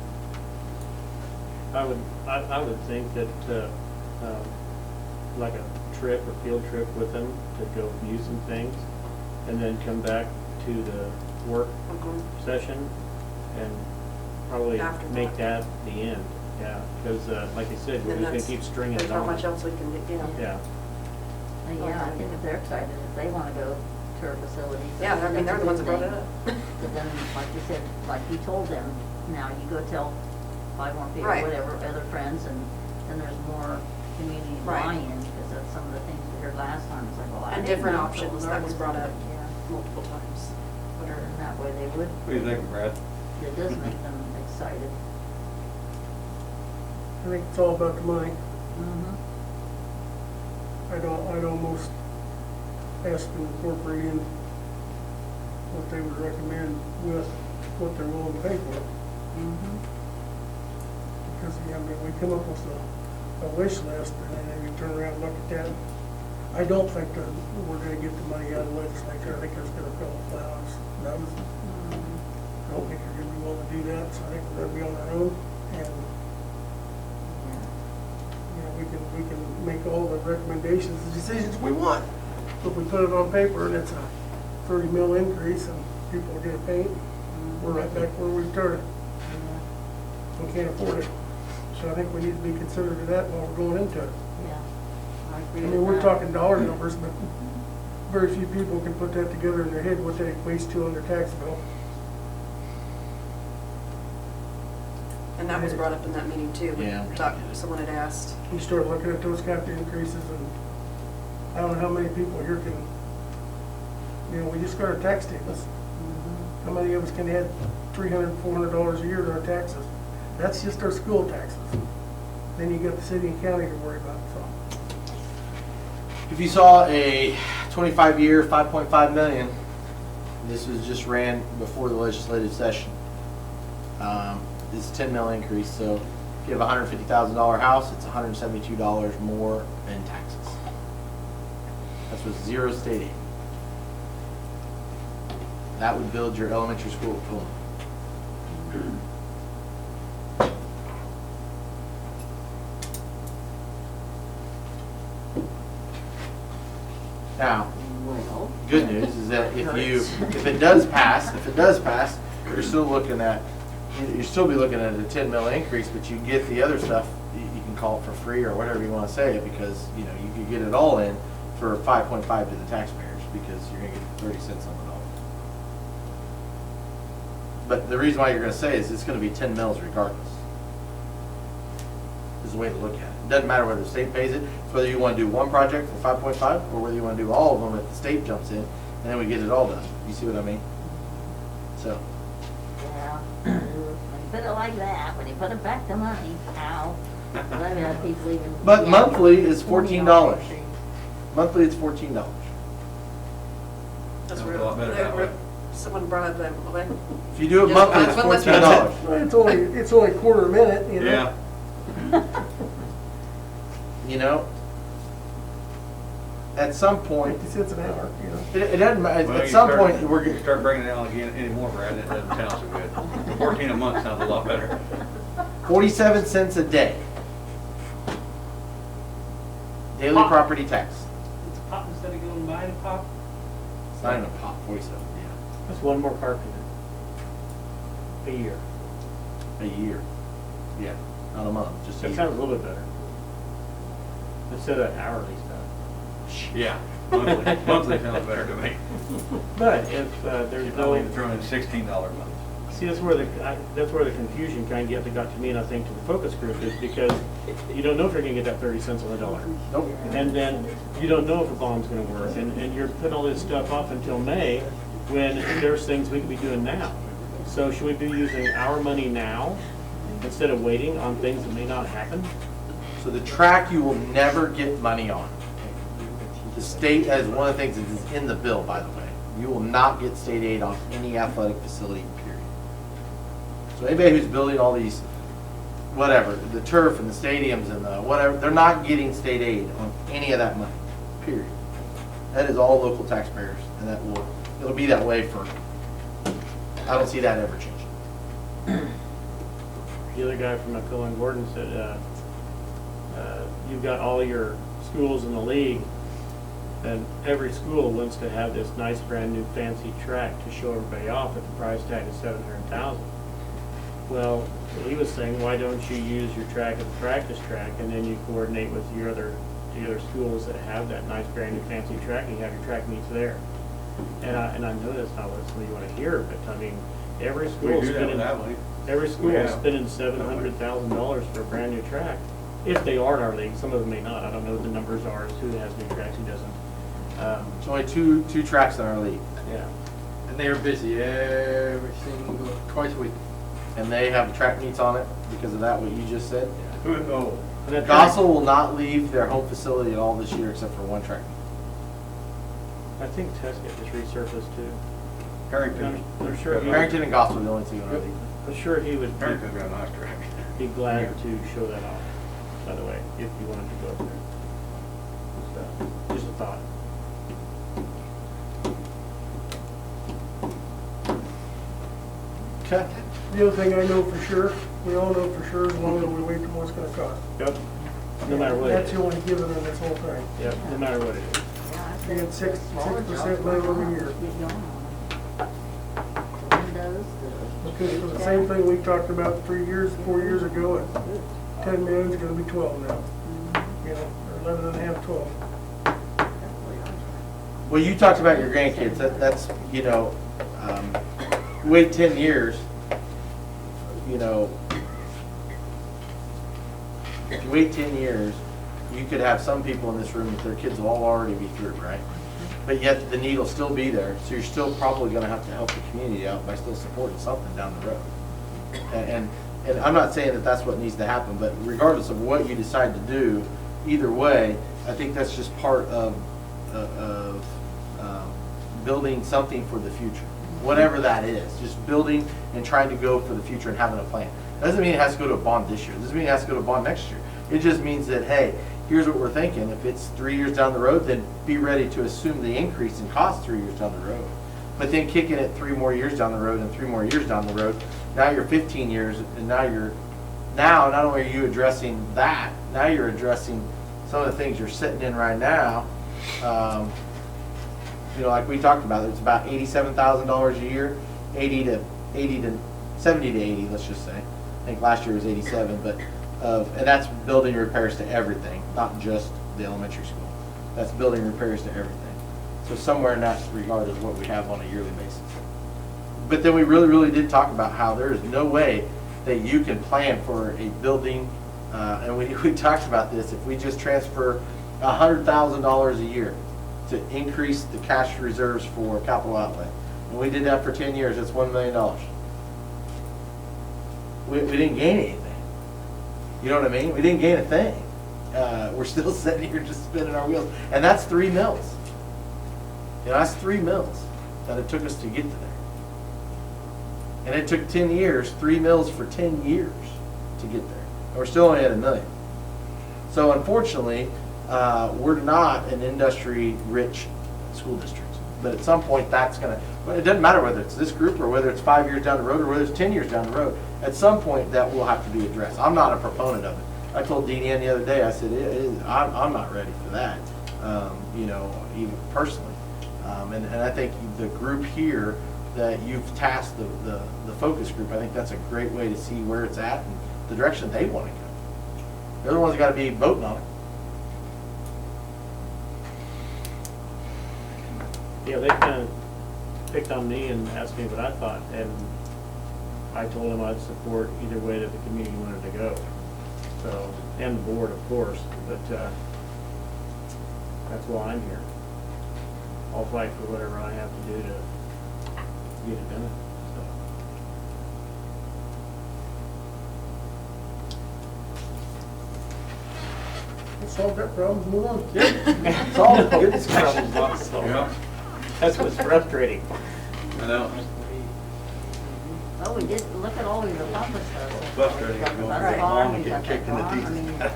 I would think that, like a trip or field trip with them to go view some things, and then come back to the work Mhm. session, and probably After make that. that the end, yeah, because, like you said, we're Then just gonna that's- keep stringing it There's on. not much else we can do, yeah. Yeah, Yeah, I think if they're excited, if they wanna go to our facilities. Yeah, I mean, they're the ones that brought it up. But then, like you said, like you told them, now you go tell 5 more people, Right. whatever, other friends, and then there's more community Right. buy-in, because that's some of the things we heard last time, it's like, well, I And didn't different know, so options, learn that was brought up something. Yeah, multiple times. and that way they would, what do you think, Brad? it does make them excited. I think it's all about the money. Mm-hmm. I'd almost ask them to incorporate in what they would recommend with what they're willing to pay for. Mm-hmm. Because, I mean, we come up with a wish list, and then you turn around and look at that. I don't think that we're gonna get the money out of the legislature. I think it's gonna fill the clouds. I don't think they're gonna be willing to do that, so I think we're gonna be on our own, and, you know, we can make all the recommendations, the decisions we want. If we put it on paper and it's a 30 mil increase and people are gonna pay it, we're right back where we started. We can't afford it. So I think we need to be considerate of that while we're going into it. Yeah, I I agree mean, with we're that. talking dollar numbers, but very few people can put that together in their head, what that equates to on their tax bill. And that was brought up in that meeting too. Yeah. Someone had asked. You start looking at those kind of increases, and I don't know how many people here can, you know, we just got our tax statements. How many of us can add $300, $400 a year to our taxes? That's just our school taxes. Then you got the city and county to worry about, so. If you saw a 25-year, 5.5 million, this was just ran before the legislative session. This is a 10 mil increase, so if you have a $150,000 house, it's $172 more in taxes. That's with 0 state aid. That would build your elementary school equivalent. Now, good news is that if it does pass, you're still looking at, you'll still be looking at a 10 mil increase, but you get the other stuff, you can call it for free or whatever you want to say, because, you know, you could get it all in for 5.5 to the taxpayers, because you're gonna get 30 cents on the dollar. But the reason why you're gonna say is it's gonna be 10 mils regardless. Is the way to look at it. It doesn't matter whether the state pays it, it's whether you wanna do one project for 5.5, or whether you wanna do all of them if the state jumps in, and then we get it all done. You see what I mean? So, Yeah. When you put it like that, when you put it back to money, ow. I've had people even. But yeah, monthly is $20 $14. fee. Monthly, it's $14. That's Sounds a real. lot better that way. Someone brought up that, well, If you do it Yeah, monthly, it's that's one less $14. Well, it's only a quarter a minute, you know? Yeah. You know? At some point, 50 cents an hour, you know? it doesn't matter, Well, at you some start- point, we're You gonna, start bringing it down again anymore, Brad, it doesn't sound so good. 14 a month sounds a lot better. 47 cents a day. Daily Pop. property tax. It's a pop instead of going to buy a pop. It's not even a pop, 47, That's one more carpenter a year. yeah. A year. Yeah, not a month, just a That year. sounds a little bit better. Instead of hourly stuff. Yeah, monthly sounds better to me. But if there's You're no, only throwing in $16 a month. see, that's where the confusion kind of got to me, and I think to the focus group, is because you don't know if you're gonna get that 30 cents on the dollar. Nope. And then you don't know if a bond's gonna work, and you're putting all this stuff off until May, when there's things we could be doing now. So should we be using our money now, instead of waiting on things that may not happen? So the track you will never get money on. The state has one of the things that is in the bill, by the way. You will not get state aid on any athletic facility, period. So anybody who's building all these, whatever, the turf and the stadiums and the whatever, they're not getting state aid on any of that money, period. That is all local taxpayers, and it'll be that way for, I don't see that ever changing. The other guy from McCullough and Gordon said, you've got all your schools in the league, and every school wants to have this nice brand new fancy track to show everybody off at the price tag of $700,000. Well, he was saying, why don't you use your track as a practice track, and then you coordinate with the other schools that have that nice brand new fancy track, and you have your track meets there. And I know that's not what you want to hear, but I mean, every We school do that spending with that one. every school is Yeah. spending $700,000 for a brand new track. If they are in our league, some of them may not. I don't know what the numbers are as who has new tracks, who doesn't. There's only two tracks in our league, Yeah. And they are busy twice a week. and they have track meets on it because of that, what you just said. Oh, And that track- Gossel will not leave their home facility at all this year except for one track meet. I think Tesket just resurfaced too. Harrington. I'm sure he, Harrington and Gossel are the only two in our league. I'm sure he would Harrington's got a nice track. be glad to show that off, by the way, if you wanted to go up there. So, just a thought. Okay. The other thing I know for sure, we all know for sure, as long as we wait till what's gonna cost. Yep. No matter what it That's is. the only given in this whole thing. Yep, no matter what it is. Yeah, I We had said 6% less every year. get going on it. The windows, Because for the same thing we talked about 4 years ago, at 10 million is gonna be 12 now. You know, or 11 and a half, 12. Well, you talked about your grandkids. That's you know, wait 10 years. You know, if you wait 10 years, you could have some people in this room that their kids will all already be through, right? But yet the need will still be there, so you're still probably going to have to help the community out by still supporting something down the road. And I'm not saying that that's what needs to happen, but regardless of what you decide to do, either way, I think that's just part of building something for the future, whatever that is. Just building and trying to go for the future and having a plan. Doesn't mean it has to go to a bond this year. Doesn't mean it has to go to a bond next year. It just means that, hey, here's what we're thinking. If it's 3 years down the road, then be ready to assume the increase in cost 3 years down the road. But then kicking it 3 more years down the road and 3 more years down the road, now you're 15 years, and now not only are you addressing that, now you're addressing some of the things you're sitting in right now. You know, like we talked about, it's about $87,000 a year, 70 to 80, let's just say. I think last year was 87, but and that's building repairs to everything, not just the elementary school. That's building repairs to everything. So somewhere in that regard is what we have on a yearly basis. But then we really, really did talk about how there is no way that you can plan for a building, and we talked about this, if we just transfer $100,000 a year to increase the cash reserves for capital outlay. And we did that for 10 years, that's $1 million. we didn't gain anything. You know what I mean? We didn't gain a thing. We're still sitting here just spinning our wheels. And that's 3 mills. You know, that's 3 mills that it took us to get to there. And it took 10 years, 3 mills for 10 years to get there. And we're still only at $1 million. So unfortunately, we're not an industry-rich school district. But at some point, that's going to, well, it doesn't matter whether it's this group or whether it's 5 years down the road or whether it's 10 years down the road. At some point, that will have to be addressed. I'm not a proponent of it. I told Deanie Ann the other day, I said, I'm not ready for that, you know, even personally. And I think the group here that you've tasked the focus group, I think that's a great way to see where it's at and the direction they want to go. They're the ones that got to be voting on it. Yeah, they kind of picked on me and asked me what I thought, and I told them I'd support either way that the community wanted to go. So, and the board, of course, but that's why I'm here. I'll fight for whatever I have to do to get it done. Let's solve that problem, move on. It's all good discussion. Yeah, That's what's frustrating. I know. Well, we did, look at all we've accomplished though. Frustrating. We got the Going bus right barn, along and we got getting that kicked in the barn, I teeth.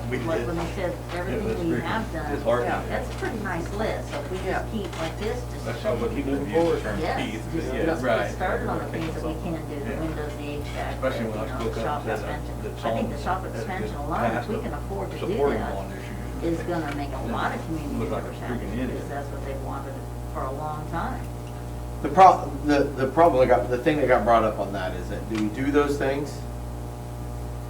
We mean, like did. when they said It was everything we pretty- have done. it's hard. Yeah. That's a pretty nice list, so if we Yeah. just keep like this, just. That's how we Keep keep moving moving forward. forward. Yes, Teeth, just yeah, let's right. get started on the things that we Yeah. can do, the windows, the HVAC, Especially when I you know, spoke the up shop to the expansion. I think songs the shop that expansion get alone, if passed we of can afford to do supporting that, lawn issues. is gonna make a lot of community Look like a members freaking happy, idiot. because that's what they've wanted for a long time. The problem the thing that got brought up on that is that do we do those things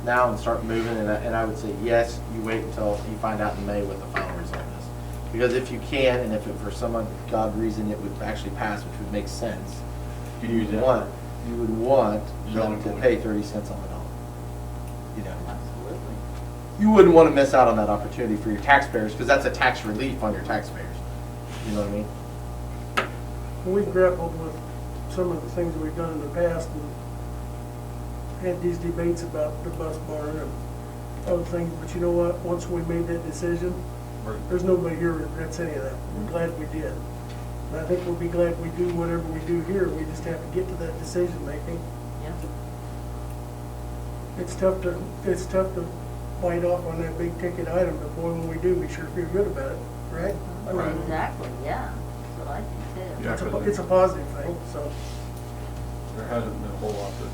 now and start moving? And I would say yes. You wait until you find out in May what the final result is, because if you can, and if it, for some God reason it would actually pass, which would make sense, You you use would that. want them Zoning to point. pay 30 cents on the dollar. You know, Absolutely. you wouldn't want to miss out on that opportunity for your taxpayers, because that's a tax relief on your taxpayers. You know what I mean? We've grappled with some of the things we've done in the past and had these debates about the bus barn and other things, but you know what? Once we made that decision, there's nobody here that regrets any of that. We're glad we did. And I think we'll be glad we do whatever we do here. We just have to get to that decision making. Yeah. It's tough to bite off on that big ticket item, but boy, when we do, we sure feel good about it, right? I mean, Right. Exactly, yeah, that's what I think too. Yeah. it's a positive thing, so. There hasn't been a whole lot that,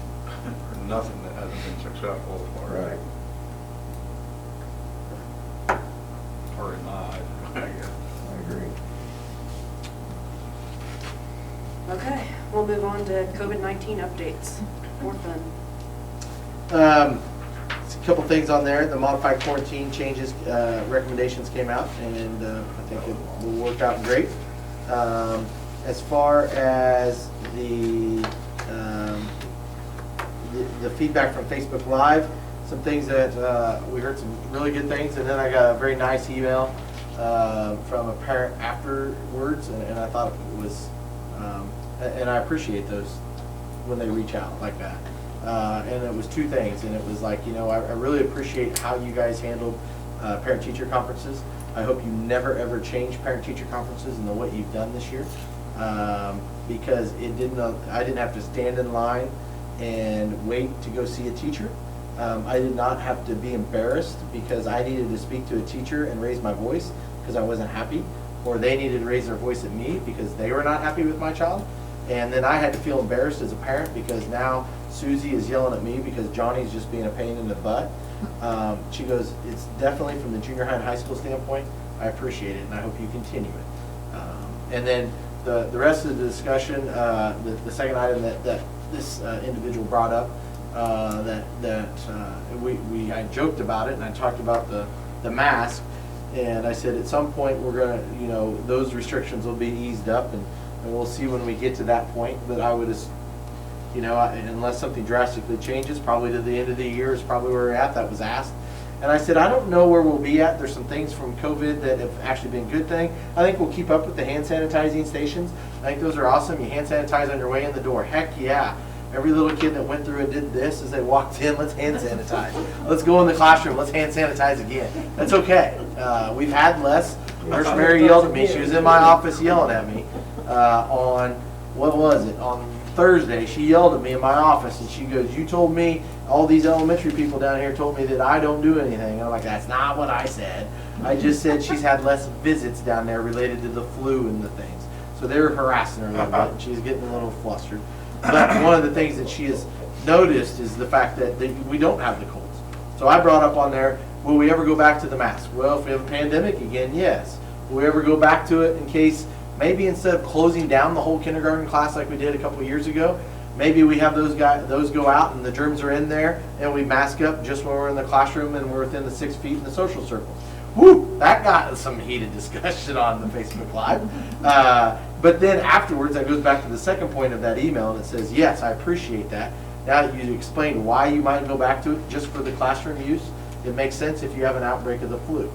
or nothing that hasn't been successful as far as. Or in my eyes, I guess. I agree. Okay, we'll move on to COVID-19 updates. More fun. A couple things on there. The modified quarantine changes, recommendations came out, and I think it will work out great. As far as the feedback from Facebook Live, some things that we heard some really good things, and then I got a very nice email from a parent afterwards, and I thought it was, and I appreciate those when they reach out like that. And it was 2 things, and it was like, you know, I really appreciate how you guys handled parent-teacher conferences. I hope you never ever change parent-teacher conferences and what you've done this year, because I didn't have to stand in line and wait to go see a teacher. I did not have to be embarrassed because I needed to speak to a teacher and raise my voice because I wasn't happy, or they needed to raise their voice at me because they were not happy with my child. And then I had to feel embarrassed as a parent because now Susie is yelling at me because Johnny's just being a pain in the butt. She goes, it's definitely from the junior high and high school standpoint, I appreciate it and I hope you continue it. And then the rest of the discussion, the second item that this individual brought up, I joked about it and I talked about the mask, and I said at some point we're gonna, you know, those restrictions will be eased up, and we'll see when we get to that point. But I would, you know, unless something drastically changes, probably to the end of the year is probably where we're at. That was asked. And I said, I don't know where we'll be at. There's some things from COVID that have actually been a good thing. I think we'll keep up with the hand sanitizing stations. I think those are awesome. You hand sanitize on your way in the door. Heck yeah. every little kid that went through and did this as they walked in, let's hand sanitize. Let's go in the classroom, let's hand sanitize again. That's okay. We've had less. Nurse Mary yelled at me. She was in my office yelling at me on, what was it, on Thursday. She yelled at me in my office and she goes, you told me, all these elementary people down here told me that I don't do anything. And I'm like, that's not what I said. I just said she's had less visits down there related to the flu and the things. So they're harassing her a little bit and she's getting a little flustered. But one of the things that she has noticed is the fact that we don't have the colds. So I brought up on there, will we ever go back to the mask? Well, if we have a pandemic again, yes. Will we ever go back to it in case, maybe instead of closing down the whole kindergarten class like we did a couple years ago, maybe we have those go out and the germs are in there and we mask up just when we're in the classroom and we're within the 6 feet in the social circle. Woo! That got some heated discussion on the Facebook Live. But then afterwards, that goes back to the second point of that email and it says, yes, I appreciate that. Now that you explained why you might go back to it just for the classroom use, it makes sense if you have an outbreak of the flu.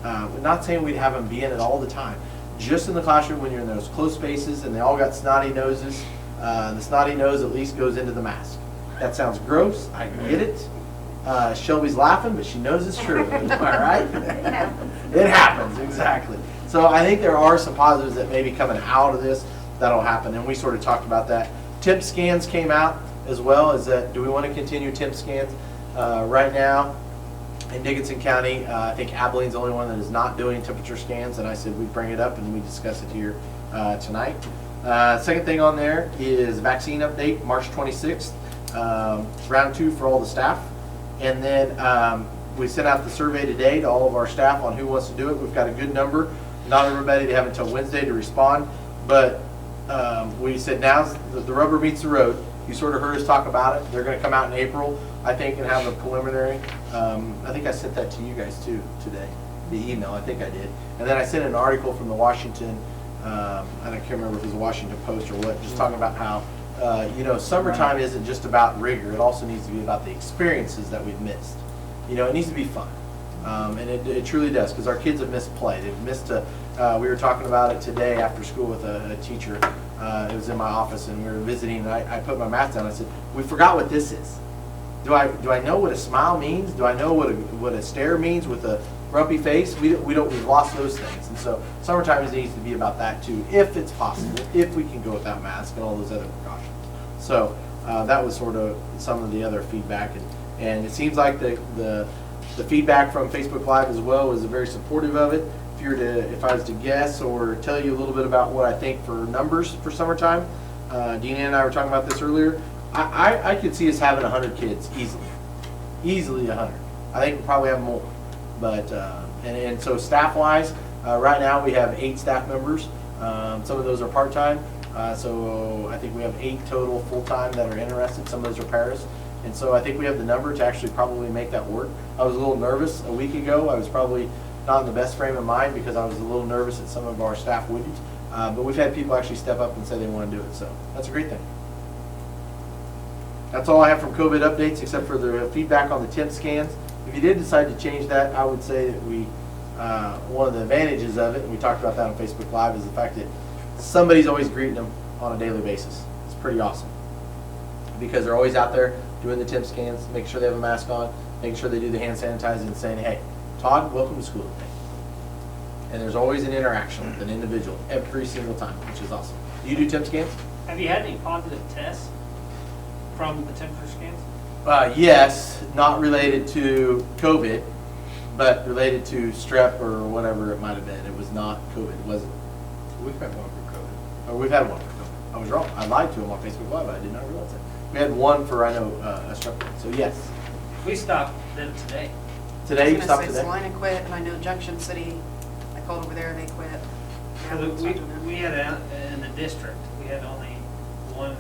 We're not saying we'd have them be in it all the time. Just in the classroom when you're in those close spaces and they all got snotty noses, the snotty nose at least goes into the mask. That sounds gross, I get it. Shelby's laughing, but she knows it's true. Am I right? It happens. It happens, exactly. So I think there are some positives that may be coming out of this that'll happen, and we sort of talked about that. Temp scans came out as well. Is that, do we want to continue temp scans? Right now in Dickinson County, I think Abilene's the only one that is not doing temperature scans, and I said we'd bring it up and we discuss it here tonight. Second thing on there is vaccine update, March 26th, round 2 for all the staff. And then we sent out the survey today to all of our staff on who wants to do it. We've got a good number. Not everybody, they have until Wednesday to respond, but we said now's the rubber meets the road. You sort of heard us talk about it. They're going to come out in April, I think, and have a preliminary. I think I sent that to you guys too today, the email. I think I did. And then I sent an article from the Washington, I can't remember if it was the Washington Post or what, just talking about how summertime isn't just about rigor. It also needs to be about the experiences that we've missed. It needs to be fun. And it truly does, because our kids have missed play. They've missed we were talking about it today after school with a teacher. It was in my office and we were visiting and I put my mask down. I said, we forgot what this is. Do I know what a smile means? Do I know what a stare means with a grumpy face? We've lost those things. And so summertime needs to be about that too, if it's possible, if we can go without masks and all those other precautions. So that was sort of some of the other feedback, and it seems like the feedback from Facebook Live as well was very supportive of it. If I was to guess or tell you a little bit about what I think for numbers for summertime, Deanna and I were talking about this earlier. I could see us having 100 kids easily 100. I think we'll probably have more, but and so staff-wise, right now we have 8 staff members. Some of those are part-time. So I think we have 8 total full-time that are interested. Some of those are paras. And so I think we have the number to actually probably make that work. I was a little nervous a week ago. I was probably not in the best frame of mind because I was a little nervous that some of our staff wouldn't. But we've had people actually step up and say they want to do it. So that's a great thing. That's all I have from COVID updates except for the feedback on the temp scans. If you did decide to change that, I would say that one of the advantages of it, and we talked about that on Facebook Live, is the fact that somebody's always greeting them on a daily basis. It's pretty awesome because they're always out there doing the temp scans, making sure they have a mask on, making sure they do the hand sanitizing and saying, hey, Todd, welcome to school today. And there's always an interaction with an individual every single time, which is awesome. Do you do temp scans? Have you had any positive tests from the temperature scans? Yes, not related to COVID, but related to strep or whatever it might have been. It was not COVID, was it? We've had one for COVID. Or we've had one for COVID. I was wrong. I lied to him on Facebook Live. I did not realize that. We had one for, I know, a strep. So yes. We stopped them today. Today you stopped I was today? gonna say Salina quit, and I know Junction City, I called over there, they quit. Yeah, Because it's not doing that. we had in the district, we had only one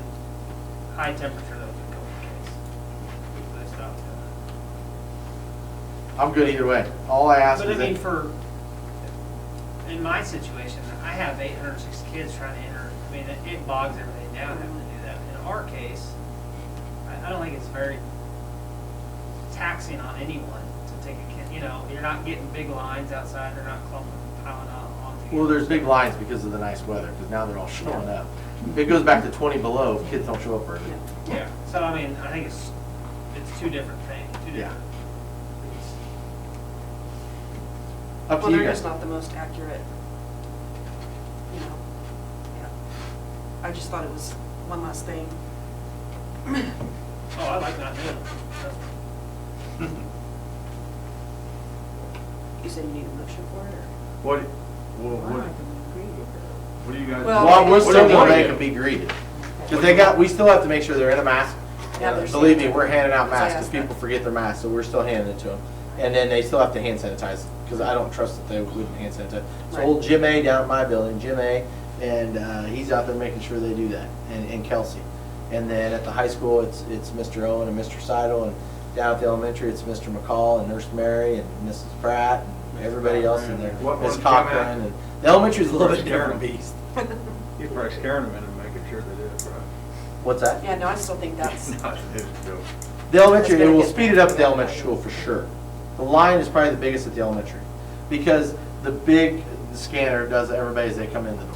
high temperature that was a COVID case. They stopped I'm good either way. All I ask But I is mean, that, in my situation, I have 806 kids trying to enter. I mean, it bogs everything down having to do that. In our case, I don't think it's very taxing on anyone to take a kid. You're not getting big lines outside. They're not piling on onto Well, there's big lines because of the nice weather, because now they're all showing up. If it goes back to 20 below, kids don't show up early. Yeah, so I mean, I think it's two different things, two Yeah. different. Up Well, to you they're guys. just not the most accurate, you know, yeah. I just thought it was one last thing. Oh, I like not doing it. You said you need a motion for it, or? What, Well, I can agree with what do you guys? Well, Well, we're what still do you gonna wanna make do? them be greeted. Because we still have to make sure they're in a mask. Yeah, they're Believe me, sanitized. we're handing out So I masks because asked people that. forget their masks, so we're still handing it to them. And then they still have to hand sanitize, because I don't trust that they wouldn't hand sanitize. So Right. old Jim A down at my building, Jim A, and he's out there making sure they do that, and Kelsey. And then at the high school, it's Mr. Owen and Mr. Seidel, and down at the elementary, it's Mr. McCall and Nurse Mary and Mrs. Pratt and everybody else in there. What Ms. one's Cochran, Jim A? and the elementary's a little bit Scaring different them. beast. You're probably scaring them into making sure they do it right. What's that? Yeah, no, I still think that's, Not his joke. The elementary, That's it gonna will get speed it better. up at the elementary school for sure. The line is probably the biggest at the elementary, because the big scanner does everybody as they come in the door.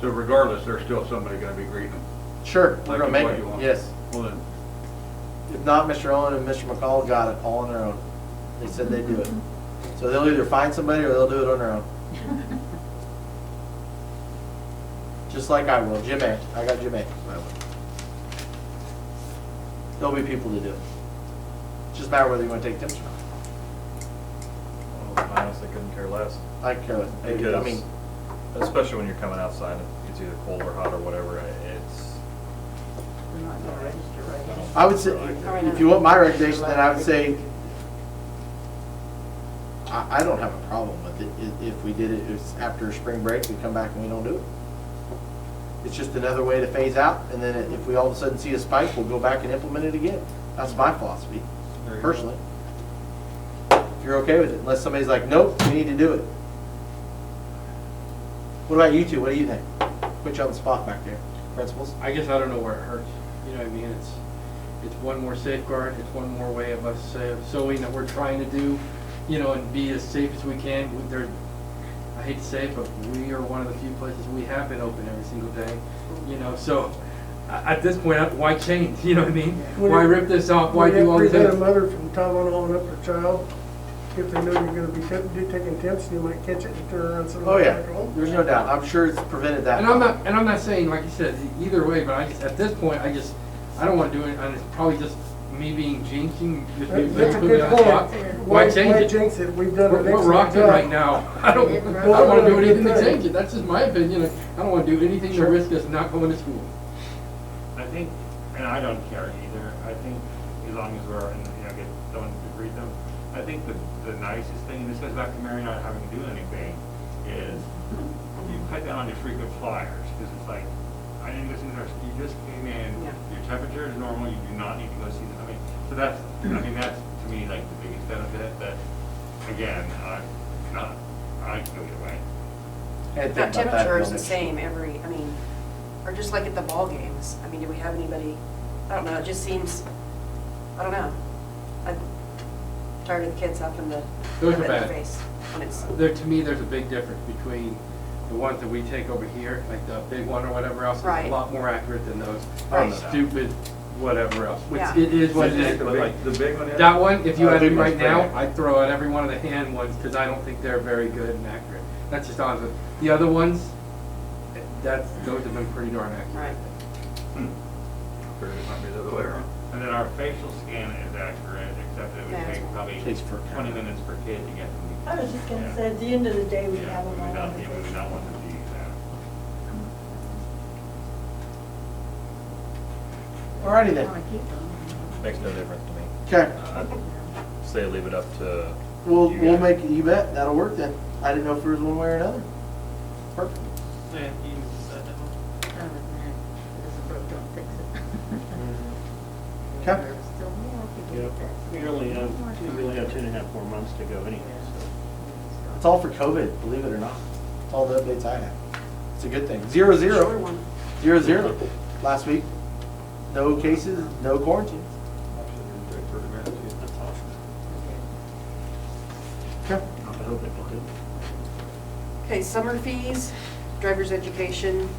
So regardless, there's still somebody gonna be greeting them. Sure, we're Like gonna make what it, you want. yes. Well then, If not, Mr. Owen and Mr. McCall got it all on their own. They said they'd do it. So they'll either find somebody or they'll do it on their own. Just like I will, Jim A. I got Jim A. by the way. There'll be people to do it. It's just a matter whether you wanna take tips or not. Well, I honestly couldn't care less. I care less. I Because, mean, especially when you're coming outside, it's either cold or hot or whatever, it's, We're not gonna register right now. I would say, if you want my recommendation, then I would say, I don't have a problem with it. If we did it, it's after spring break, we come back and we don't do it. It's just another way to phase out, and then if we all of a sudden see a spike, we'll go back and implement it again. That's my philosophy, There you go. personally. If you're okay with it, unless somebody's like, nope, we need to do it. What about you two? What do you think? Put you on the spot back there. Principals? I guess I don't know where it hurts, you know what I mean, it's one more safeguard, it's one more way of us showing that we're trying to do, you know, and be as safe as we can. I hate to say it, but we are one of the few places we have been open every single day, you know, so at this point, why change, you know what I mean? Why rip this off, why do all these Prevent a things? mother from Tylenol up her child, if they know you're gonna be taking temps, you might catch it and turn around and send Oh, them yeah. back home. There's no doubt. I'm sure it's prevented that. And I'm not saying, like you said, either way, but at this point, I don't wanna do it, and it's probably just me being jinxing, just That's a put me good on the point. spot. Why change it? jinx it? We've done an We're excellent rocking job. right now. I don't wanna do anything to change it, that's just my opinion. I don't wanna do anything to risk us not going to school. I think, and I don't care either, I think as long as we're, get someone to read them, I think the nicest thing, and this goes back to Mary not having to do anything, is you cut down on your frequent flyers, because it's like, I didn't listen to nurse, you just came in, Yeah. your temperature is normal, you do not need to go see them. So that's, that's to me like the biggest benefit, that, again, I can go either way. Had to that think about temperature is the Bill. same or just like at the ball games. I mean, do we have anybody, I don't know, it just seems, I don't know. I'm tired of the kids having to Those rub are it in their bad. face when it's, To me, there's a big difference between the ones that we take over here, like the big one or whatever else, it's Right. a lot more accurate than those Right. stupid whatever else, which Yeah. it is what it is, the but like, big one is? that one, if you Oh, asked me big one's right now, pretty I'd throw out every one of the hand ones, because I don't think they're very good and accurate. That's just honest. The other ones, those have been pretty darn accurate. right. Figured it might be the other way around. And then our facial scan is accurate, except it Yeah. would take probably Takes for 20 minutes per kid to get them. I was just Yeah. gonna say, at the end of the day, we Yeah, have them we all would not, on the yeah, we would face. not want them to use that. Alrighty I then. wanna keep them. makes no difference to me. Okay. Say leave it up to. We'll you we'll guys. make it, you bet. That'll work then. I didn't know if there was one way or another. Perfect. Yeah, you can set that one. Other than that, if it's broke, don't fix it. Okay. There's still more people Yep. with that. We only have 2.5 more months to go anyway, so. It's all for COVID, believe it or not. It's all the updates I have. It's a good thing. 0-0. Shorter one. 0-0 last week. No cases, no quarantines. Actually, it didn't take 30 minutes. That's awesome. Okay. All hope it did. Okay, summer fees, driver's education.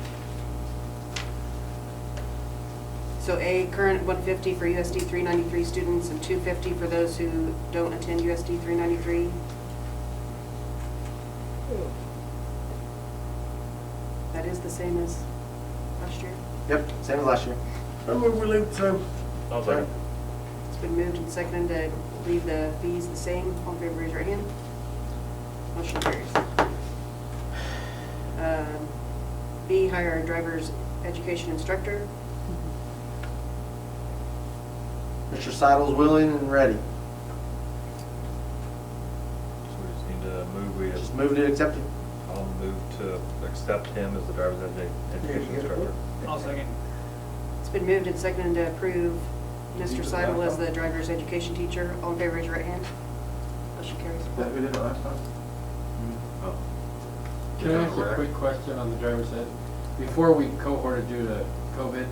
So A, current 150 for USD 393 students and 250 for those who don't attend USD 393. That is the same as last year. Yep, same as last year. I move we leave the same. I'll second. It's been moved and seconded to leave the fees the same. All in favor, raise your hand. Motion carries. B, hire a driver's education instructor. Mr. Seidel's willing and ready. So we just need to move, Just move to accept it. I'll move to accept him as the driver's education instructor. I'll second. It's been moved and seconded to approve Mr. Seidel as the driver's education teacher. All in favor, raise your right hand. Motion carries. That we did it last time? Oh. Can I ask a quick question on the driver's ed? Before we cohorted due to COVID,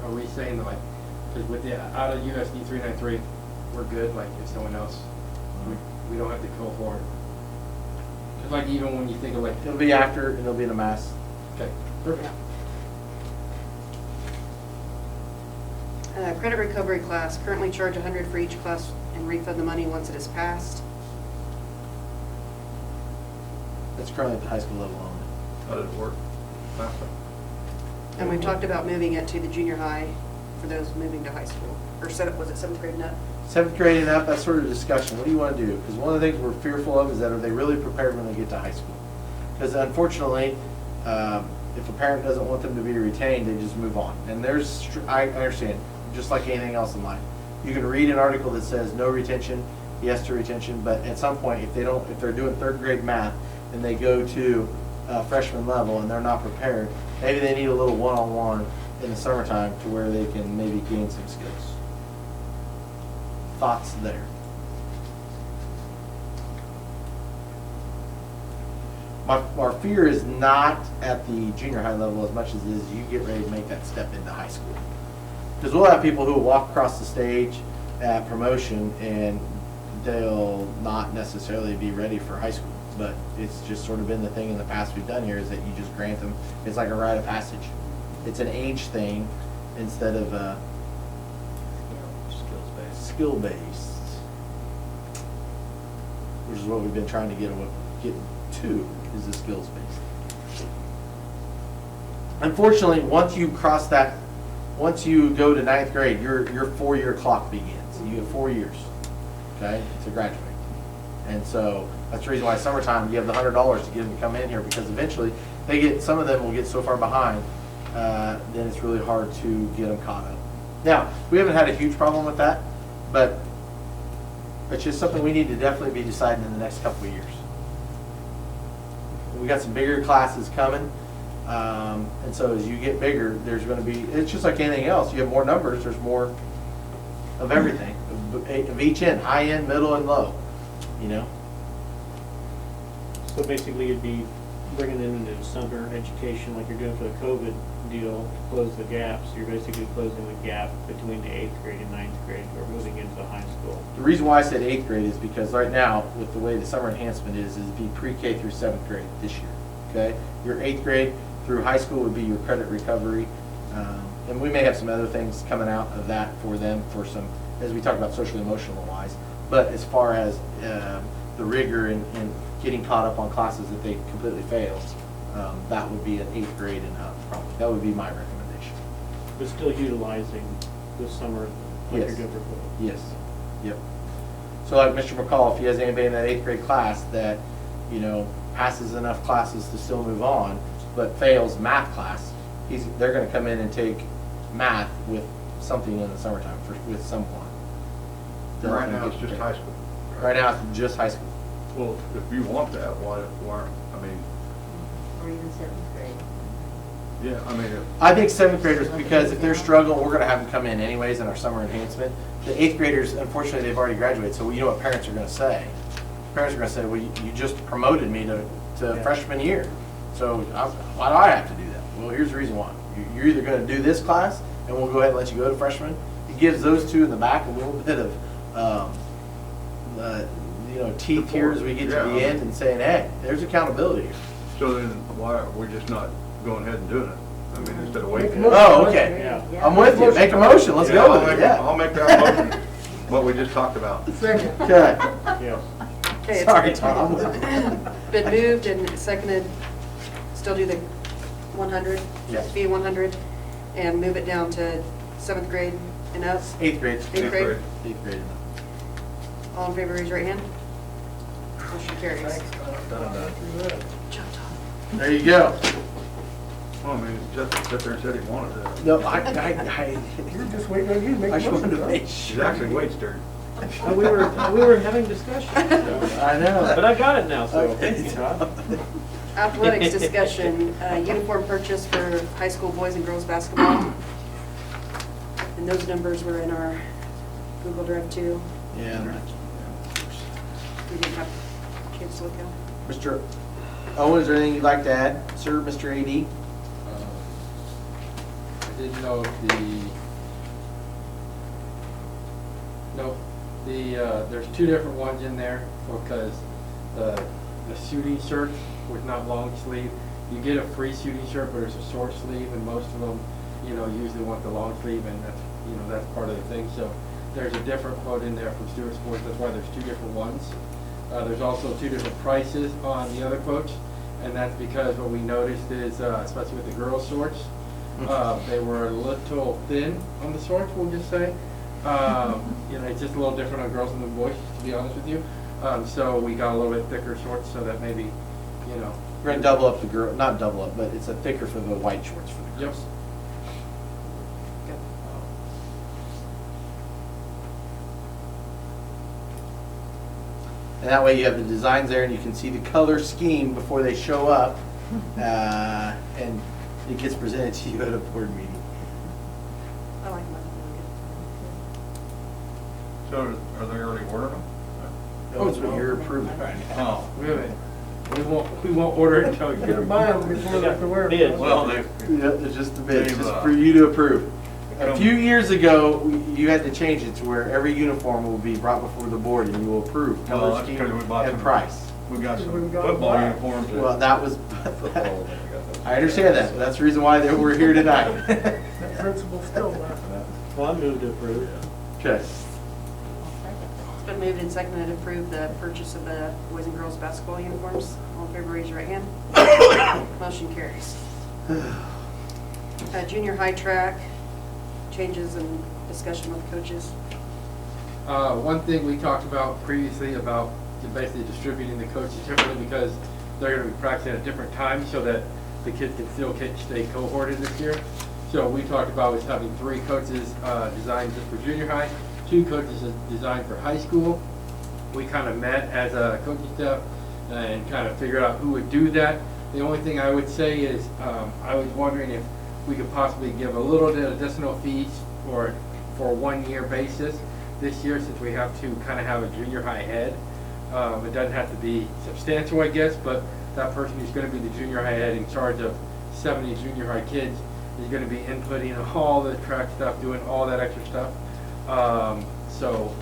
are we saying that like, because with the out of USD 393, we're good, like if someone else, we don't have to cohort? Because like even when you think of like. It'll be after, and it'll be in a mass. Okay, perfect. Credit recovery class, currently charge 100 for each class and refund the money once it is passed. It's currently at the high school level only. How did it work last time? And we've talked about moving it to the junior high for those moving to high school. Or was it 7th grade and up? 7th grade and up, that sort of discussion. What do you want to do? Because one of the things we're fearful of is that are they really prepared when they get to high school? Because unfortunately, if a parent doesn't want them to be retained, they just move on. And I understand, just like anything else in life. You can read an article that says no retention, yes to retention, but at some point, if they're doing 3rd grade math and they go to freshman level and they're not prepared, maybe they need a little one-on-one in the summertime to where they can maybe gain some skills. Thoughts there? Our fear is not at the junior high level as much as it is you get ready to make that step into high school. Because we'll have people who will walk across the stage at promotion and they'll not necessarily be ready for high school. But it's just sort of been the thing in the past we've done here is that you just grant them, it's like a rite of passage. It's an age thing instead of a skill-based, which is what we've been trying to get to, is the skills-based. Unfortunately, once you go to 9th grade, your 4-year clock begins. You have 4 years, okay, to graduate. And so that's the reason why summertime you have the $100 to get them to come in here, because eventually some of them will get so far behind, then it's really hard to get them caught up. Now, we haven't had a huge problem with that, but it's just something we need to definitely be deciding in the next couple of years. We got some bigger classes coming, and so as you get bigger, there's going to be, it's just like anything else, you have more numbers, there's more of everything, of each end, high end, middle, and low, you know? So basically you'd be bringing them into summer education like you're doing for the COVID deal to close the gap. So you're basically closing the gap between the 8th grade and 9th grade or moving into high school. The reason why I said 8th grade is because right now, with the way the summer enhancement is be pre-K through 7th grade this year, okay? Your 8th grade through high school would be your credit recovery. And we may have some other things coming out of that for them for some, as we talk about social emotional wise. But as far as the rigor in getting caught up on classes that they completely failed, that would be at 8th grade and up, probably. That would be my recommendation. But still utilizing this summer like Yes. you're doing for COVID. Yes. Yep. So like Mr. McCall, if he has anybody in that 8th grade class that, passes enough classes to still move on, but fails math class, they're going to come in and take math with something in the summertime with someone. Right now, it's just high school. Right now, it's just high school. Well, if you want that, why, I mean, Or even 7th grade. yeah, I mean, I think 7th graders, because if they're struggling, we're going to have them come in anyways in our summer enhancement. The 8th graders, unfortunately, they've already graduated, so you know what parents are going to say. Parents are going to say, well, you just promoted me to freshman year, so why do I have to do that? Well, here's the reason why. You're either going to do this class, and we'll go ahead and let you go to freshman. It gives those two in the back a little bit of teeth here as we get to the Yeah. end and saying, hey, there's accountability. So then why are we just not going ahead and doing it? I mean, instead of waiting. Oh, okay. Yeah. I'm with you. Make a motion. Let's go with it, I'll yeah. make that motion, what we just talked about. Second. Okay. Yes. Okay, Sorry, it's Tom. been moved and seconded, still do the 100? Yes. Be 100, and move it down to 7th grade and up. 8th grade. Eighth grade. 8th grade. All in favor, raise your right hand. Motion carries. There you go. Well, I mean, just sit there and said he wanted it. No, We're just waiting on you to make I a just wanted to motion. make She's sure. actually Wade's turn. We were having discussion, so. I know. But I got it now, so Okay. thank you, Todd. Athletics discussion, uniform purchase for high school boys and girls basketball. And those numbers were in our Google Drive too. Yeah. We didn't have a chance to look at. Mr. Owen, is there anything you'd like to add, sir, Mr. AD? I didn't know if there's two different ones in there because the shooting shirt was not long sleeve. You get a free shooting shirt, but there's a short sleeve, and most of them, usually want the long sleeve, and that's part of the thing. So there's a different quote in there from Stewart Sports. That's why there's two different ones. There's also two different prices on the other quotes, and that's because what we noticed is, especially with the girls' shorts, they were a little thin on the shorts, we'll just say. It's just a little different on girls and the boys, to be honest with you. So we got a little bit thicker shorts so that maybe, We're gonna double up the girl, not double up, but it's a thicker for the white shorts for the Yep. girls. And that way you have the designs there and you can see the color scheme before they show up. And it gets presented to you at a board meeting. I like mine. So are they already ordered them? Oh, it's what you're approving right now. Oh. Wait a minute. We won't order it until you Gotta buy them before they have to wear them. Bids. Well, they, Yeah, it's just the bid, They've, just for you to approve. A come- few years ago, you had to change it to where every uniform will be brought before the board and you will approve Well, color that's scheme because we bought and some- price. we got some We've got football black. uniforms. that- Well, that was, Football, then we got those. I understand that, but that's the reason why we're here tonight. That principal's still laughing at us. Well, I moved to approve. Okay. It's been moved and seconded to approve the purchase of the boys and girls basketball uniforms. All in favor, raise your right hand. Motion carries. Junior high track, changes and discussion with coaches. One thing we talked about previously about basically distributing the coaches differently because they're going to be practicing at different times so that the kids can still stay cohorted this year. So we talked about was having 3 coaches designed just for junior high, 2 coaches designed for high school. We kind of met as a coaching staff and kind of figured out who would do that. The only thing I would say is I was wondering if we could possibly give a little bit of additional fees for a 1-year basis this year since we have to kind of have a junior high head. It doesn't have to be substantial, I guess, but that person who's going to be the junior high head in charge of 70 junior high kids is going to be inputting all the track stuff, doing all that extra stuff. So,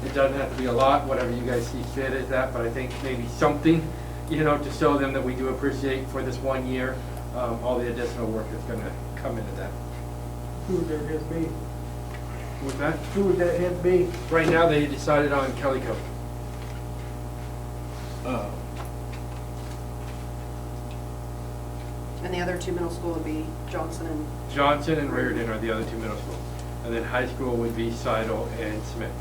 it doesn't have to be a lot, whatever you guys see fit is that, but I think maybe something, to show them that we do appreciate for this 1 year, all the additional work that's going to come into that. Who would that head be? With that, Who would that head be? right now they decided on Kelly Coat. And the other 2 middle school would be Johnson and, Johnson and Reardon are the other 2 middle schools. And then high school would be Seidel and Smith.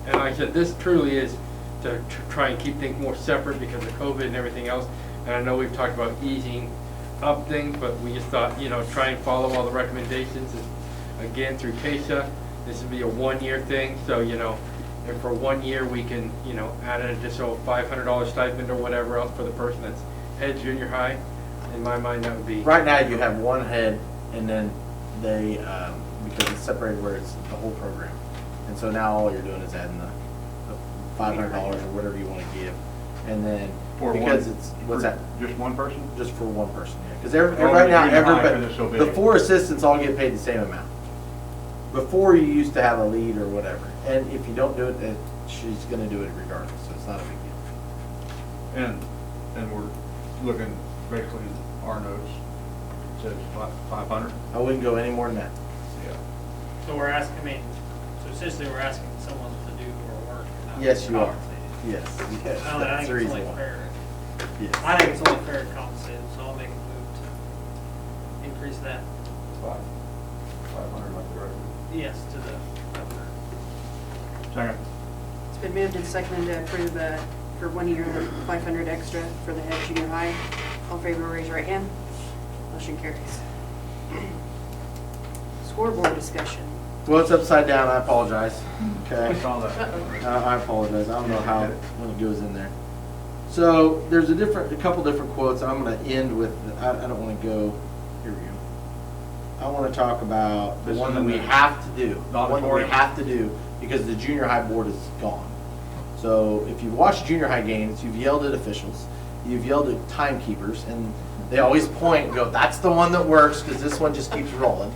And like I said, this truly is to try and keep things more separate because of COVID and everything else. And I know we've talked about easing up things, but we just thought, try and follow all the recommendations. And again, through CASA, this would be a 1-year thing. So, if for 1 year we can, add an additional $500 stipend or whatever else for the person that's head junior high, in my mind, that would be. Right now, you have one head and then they, because it's separated where it's the whole program. And so now all you're doing is adding the $500 or whatever you want to give. And then, For because one- it's, what's that? Just one person? Just for one person, yeah. Because Oh, right now, junior high, 'cause it's so everybody, the big. 4 assistants all get paid the same amount. Before you used to have a lead or whatever, and if you don't do it, then she's gonna do it regardless, so it's not a big deal. And we're looking, basically, our notes, it says 500. I wouldn't go any more than that. Yeah. So we're asking, I mean, so essentially we're asking someone to do our work. and not Yes, you are. compensated. Yes, I don't that's know, I the think it's reason only why. fair. Yes. I think it's only fair to compensate, so I'll make a move to increase that, 500 like the regular. yes, to the 500. Second. It's been moved and seconded to approve for 1 year, 500 extra for the head junior high. All in favor, raise your right hand. Motion carries. Scoreboard discussion. Well, it's upside down, I apologize. I Okay. saw that. I apologize, I don't know how, when it goes in there. So, there's a couple different quotes, and I'm gonna end with, I don't wanna go, here we go. I wanna talk about the This one one that we in the have to do. The one that we auditorium? have to do, because the junior high board is gone. So, if you've watched junior high games, you've yelled at officials, you've yelled at timekeepers, and they always point and go, that's the one that works, because this one just keeps rolling.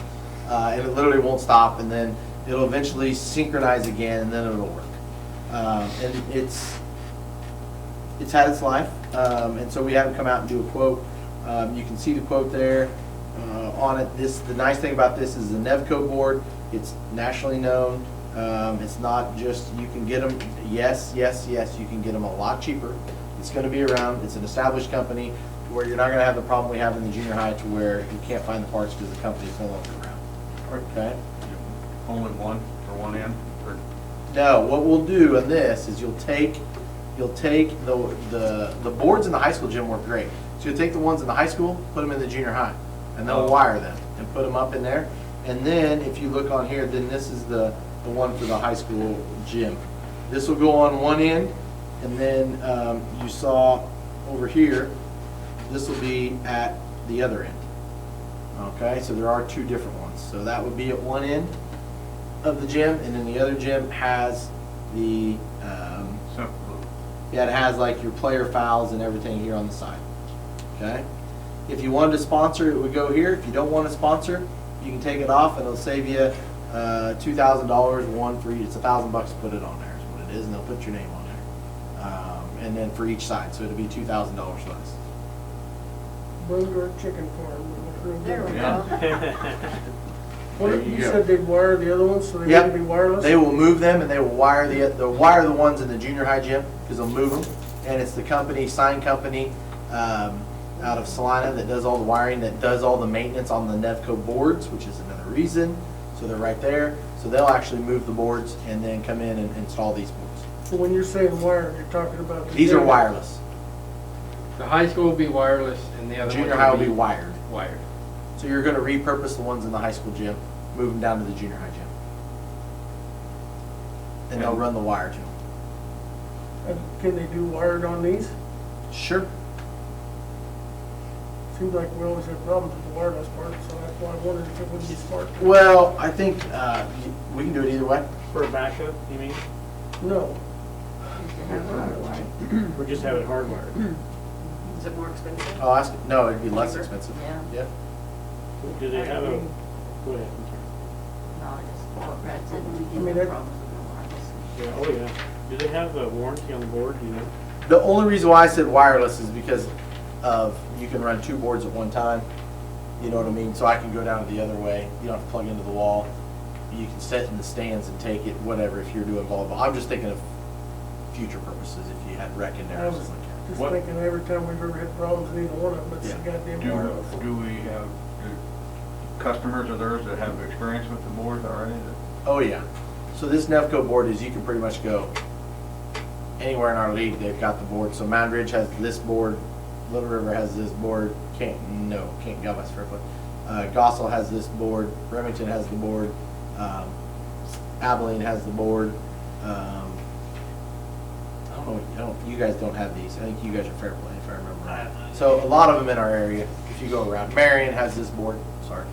And it literally won't stop, and then it'll eventually synchronize again, and then it'll work. And it's had its life, and so we had to come out and do a quote. You can see the quote there on it. The nice thing about this is the Nevco board. It's nationally known. It's not just, you can get them, yes, you can get them a lot cheaper. It's going to be around. It's an established company to where you're not going to have the problem we have in the junior high to where you can't find the parts because the company is no longer around. Okay? Only one for one end? Or No, what we'll do in this is you'll take the boards in the high school gym work great. So you'll take the ones in the high school, put them in the junior high, and they'll wire them and put them up in there. And then if you look on here, then this is the one for the high school gym. This will go on one end, and then you saw over here, this will be at the other end. Okay, so there are two different ones. So that would be at one end of the gym, and then the other gym has the, simple. yeah, it has like your player fouls and everything here on the side. Okay? If you wanted to sponsor, it would go here. If you don't want to sponsor, you can take it off, and it'll save you $2,000, one for each. It's $1,000 to put it on there is what it is, and they'll put your name on there. And then for each side, so it'll be $2,000 less. Burger chicken farm. There we Yeah. go. What, There you you go. said they'd wire the other ones, so they Yep. wouldn't be wireless? They will move them, and they'll wire the ones in the junior high gym, because they'll move them. And it's the company, sign company, out of Salina that does all the wiring, that does all the maintenance on the Nevco boards, which is another reason. So they're right there. So they'll actually move the boards and then come in and install these boards. So when you're saying wire, you're talking about. the These are gym. wireless. The high school will be wireless and the other one Junior high will be wired. wired. So you're gonna repurpose the ones in the high school gym, move them down to the junior high gym. And they'll run the wire to them. And can they do wired on these? Sure. Seems like we always have problems with the wireless part, so that's why I wondered if it would be smart. Well, I think we can do it either way. For a backup, you mean? No. Or just have it hardwired? Is it more expensive? I'll ask, no, it'd be less Cheaper? expensive. Yeah. Yeah. Do they have a, go ahead, I'm sorry. No, I just, what Brad said, we I did mean, have that- problems with the wireless. Yeah, oh yeah. Do they have a warranty on the board, do you know? The only reason why I said wireless is because of, you can run two boards at one time. You know what I mean? So I can go down to the other way. You don't have to plug into the wall. You can sit in the stands and take it, whatever, if you're doing volleyball. I'm just thinking of future purposes, if you had rec in there I or was something like just What- thinking every time we've ever had problems with either one of them, it's the Yeah. goddamn wireless. Do we have customers of theirs that have experience with the boards already? that. Oh, yeah. So this Nevco board is, you can pretty much go anywhere in our league, they've got the board. So Mound Ridge has this board, Little River has this board, can't Gummas for Gossel has this board, Remington has the board, Abilene has the board. You guys don't have these. I think you guys are Fair Play, if I remember I right. have mine. So a lot of them in our area, if you go around. Marion has this board, sorry.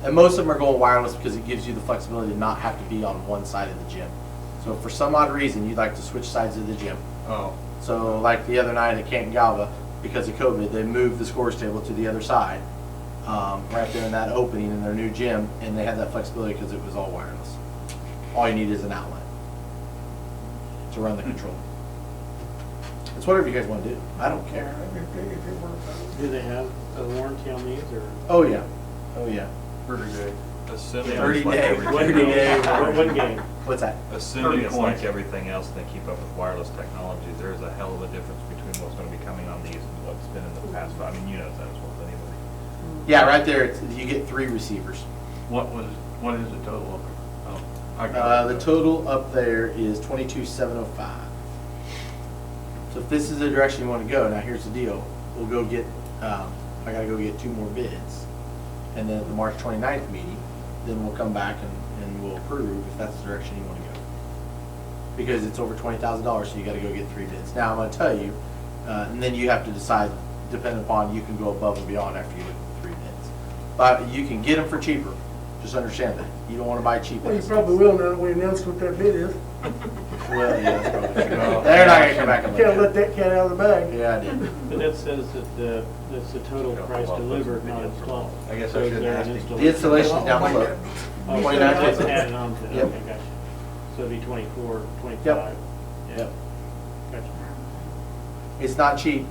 And most of them are going wireless because it gives you the flexibility to not have to be on one side of the gym. So if for some odd reason you'd like to switch sides of the gym. Oh, So like the other night at Canton Galva, because of COVID, they moved the scores table to the other side. right there in that opening in their new gym, and they had that flexibility because it was all wireless. All you need is an outlet to run the control. It's whatever you guys want to do. I don't care. If it works. Do they have a warranty on these, or? Oh yeah, oh yeah. 30 day. Assuming 30 it's like day. everything 30 day. else. One game. What's that? Assuming 30 it's like points. everything else, they keep up with wireless technology, there's a hell of a difference between what's gonna be coming on these and what's been in the past. I mean, you know that as well as anybody. Yeah, right there. You get 3 receivers. What is the total? Oh, I got it. The total up there is 22,705. So if this is the direction you want to go, now here's the deal. We'll go get, I gotta go get 2 more bids. And then at the March 29th meeting, then we'll come back and we'll approve if that's the direction you want to go. Because it's over $20,000, so you gotta go get 3 bids. Now, I'm gonna tell you, and then you have to decide, depending upon, you can go above and beyond after you look at the 3 bids. But you can get them for cheaper. Just understand that. You don't want to buy cheap. Well, you probably will now that we announced what that bid is. Well, yeah, that's probably true. They're not gonna come back and You look can't let at that cat out of the bag. it. Yeah, I did. But that says that that's the total price delivered, not installed. I guess I So is shouldn't there an ask you. installation? The installation's down below. Oh, so 29.50. that's added on to it, Yep. okay, gotcha. So it'd be 24, 25? Yep. Yeah. Yep. Gotcha. It's not cheap,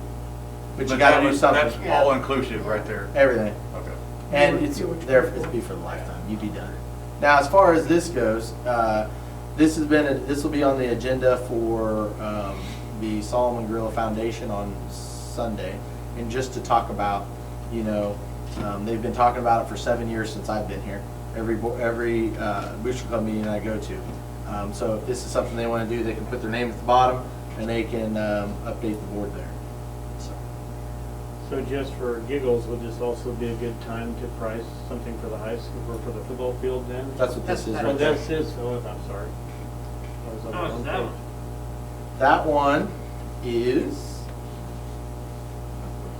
but you But gotta that do was- something. That's all inclusive right there. Everything. Okay. And it's there, it's be for the lifetime. You'd be done. Now, as far as this goes, this will be on the agenda for the Solomon Gorilla Foundation on Sunday, and just to talk about, you know, they've been talking about it for 7 years since I've been here. Every Booster Club meeting I go to. So if this is something they want to do, they can put their name at the bottom, and they can update the board there. So. So just for giggles, would this also be a good time to price something for the high school, or for the football field then? That's what this is Oh, right there. this is, oh, I'm sorry. I was on the Oh, wrong is that page. one? That one is,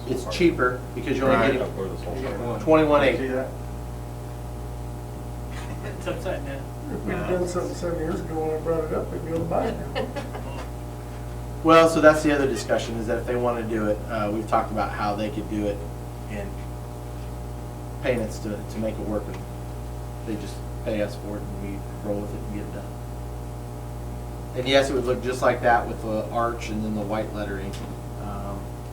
it's cheaper because you're only getting Up where this whole thing- 21.8. See that? It's upside down. If we'd done something 7 years ago when I brought it up, we'd be able to buy it now. Well, so that's the other discussion, is that if they want to do it, we've talked about how they could do it in payments to make it work. And they just pay us for it and we roll with it and get it done. And yes, it would look just like that with the arch and then the white lettering,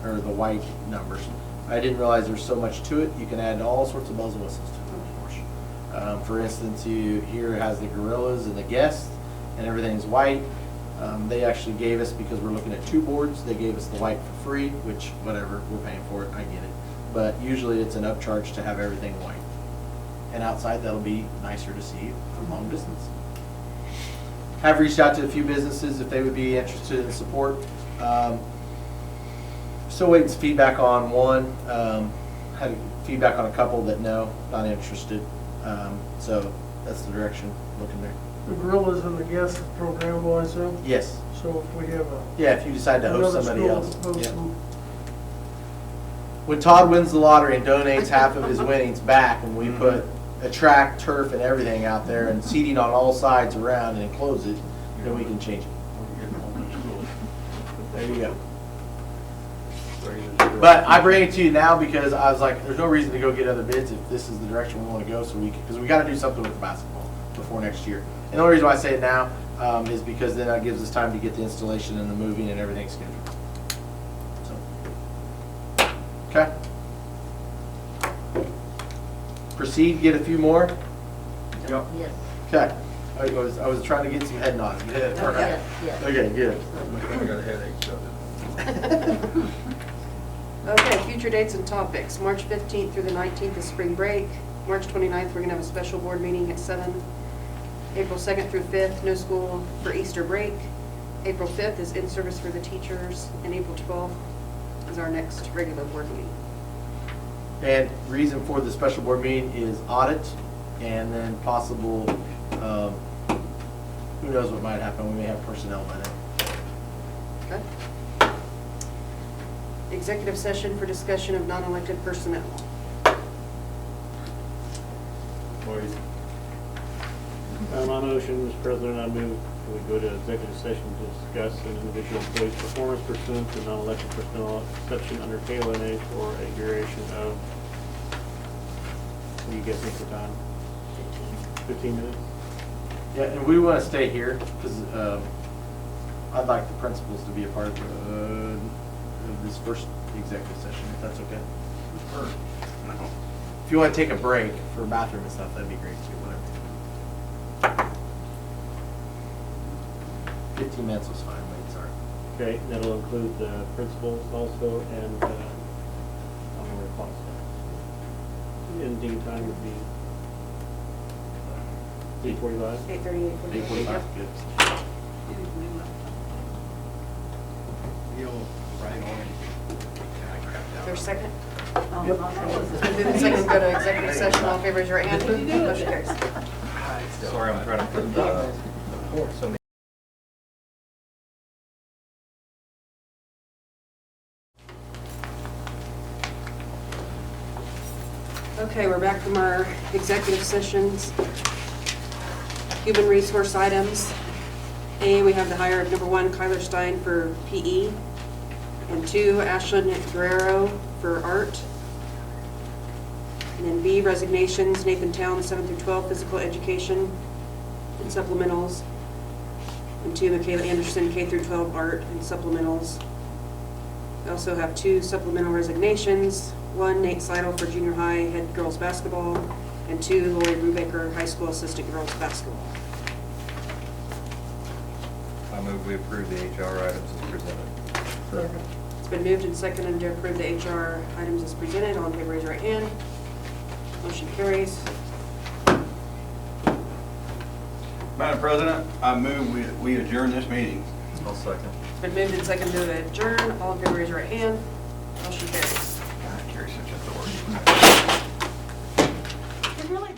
or the white numbers. I didn't realize there's so much to it. You can add all sorts of bells and whistles to it, of course. For instance, here it has the gorillas and the guests, and everything's white. They actually gave us, because we're looking at 2 boards, they gave us the white for free, which, whatever, we're paying for it, I get it. But usually it's an upcharge to have everything white. And outside, that'll be nicer to see from long distance. Have reached out to a few businesses if they would be interested in support. Still waiting some feedback on one. Had feedback on a couple that no, not interested. So that's the direction looking there. The gorillas and the guests programmable, I assume. Yes. So if we have Yeah, if you decide to host another somebody school else. host Yeah. them, When Todd wins the lottery and donates half of his winnings back, and we put a track, turf, and everything out there, and seating on all sides around and enclose it, then we can change it. There you go. But I bring it to you now because I was like, there's no reason to go get other bids if this is the direction we want to go, so because we got to do something with the basketball before next year. And the only reason why I say it now is because then that gives us time to get the installation and the moving and everything scheduled. So, okay. Proceed, get a few more. Yep. Yes, Okay. I was trying to get some head nods. Good. yes, yes. Okay, good. I got a headache, so. Okay, future dates and topics. March 15th through the 19th is spring break. March 29th, we're going to have a special board meeting at 7. April 2nd through 5th, no school for Easter break. April 5th is in-service for the teachers, and April 12th is our next regular board meeting. And reason for the special board meeting is audit, and then possible, who knows what might happen. We may have personnel by then. Okay? Executive session for discussion of non-elected personnel. My motion, Mr. President, I move we go to executive session to discuss an individual employee's performance pursuant to non-elected personnel exception under KLNA for a duration of What do you guys think of time? 15 minutes? Yeah, and we want to stay here because I'd like the principals to be a part of this first executive session, if that's okay. If you want to take a break for bathroom and stuff, that'd be great too, whatever. 15 minutes was fine, wait, sorry. Okay, that'll include the principals also and, I don't know where the clock starts. Ending time would be 8:45. 8:30, 8:45. 8:45, good. There's a second? Oh, Yep. It's been moved and seconded to go to executive session. All in favor, raise your hand. Motion carries. Sorry, I'm trying to put so many. Okay, we're back from our executive sessions. Human resource items. A, we have the hire of number 1, Kyler Stein for PE, and 2, Ashlyn Guerrero for art. And then B, resignations, Nathan Town, 7 through 12, physical education and supplementals. And 2, Michaela Anderson, K through 12, art and supplementals. We also have 2 supplemental resignations. 1, Nate Seidel for junior high head girls basketball, and 2, Lori Brubaker, high school assistant girls basketball. I move we approve the HR items as presented. Second. It's been moved and seconded to approve the HR items as presented. All in favor, raise your right hand. Motion carries. Madam President, I move we adjourn this meeting. I'll second. It's been moved and seconded to adjourn. All in favor, raise your right hand. Motion carries. God, Carrie's such authority. It really does.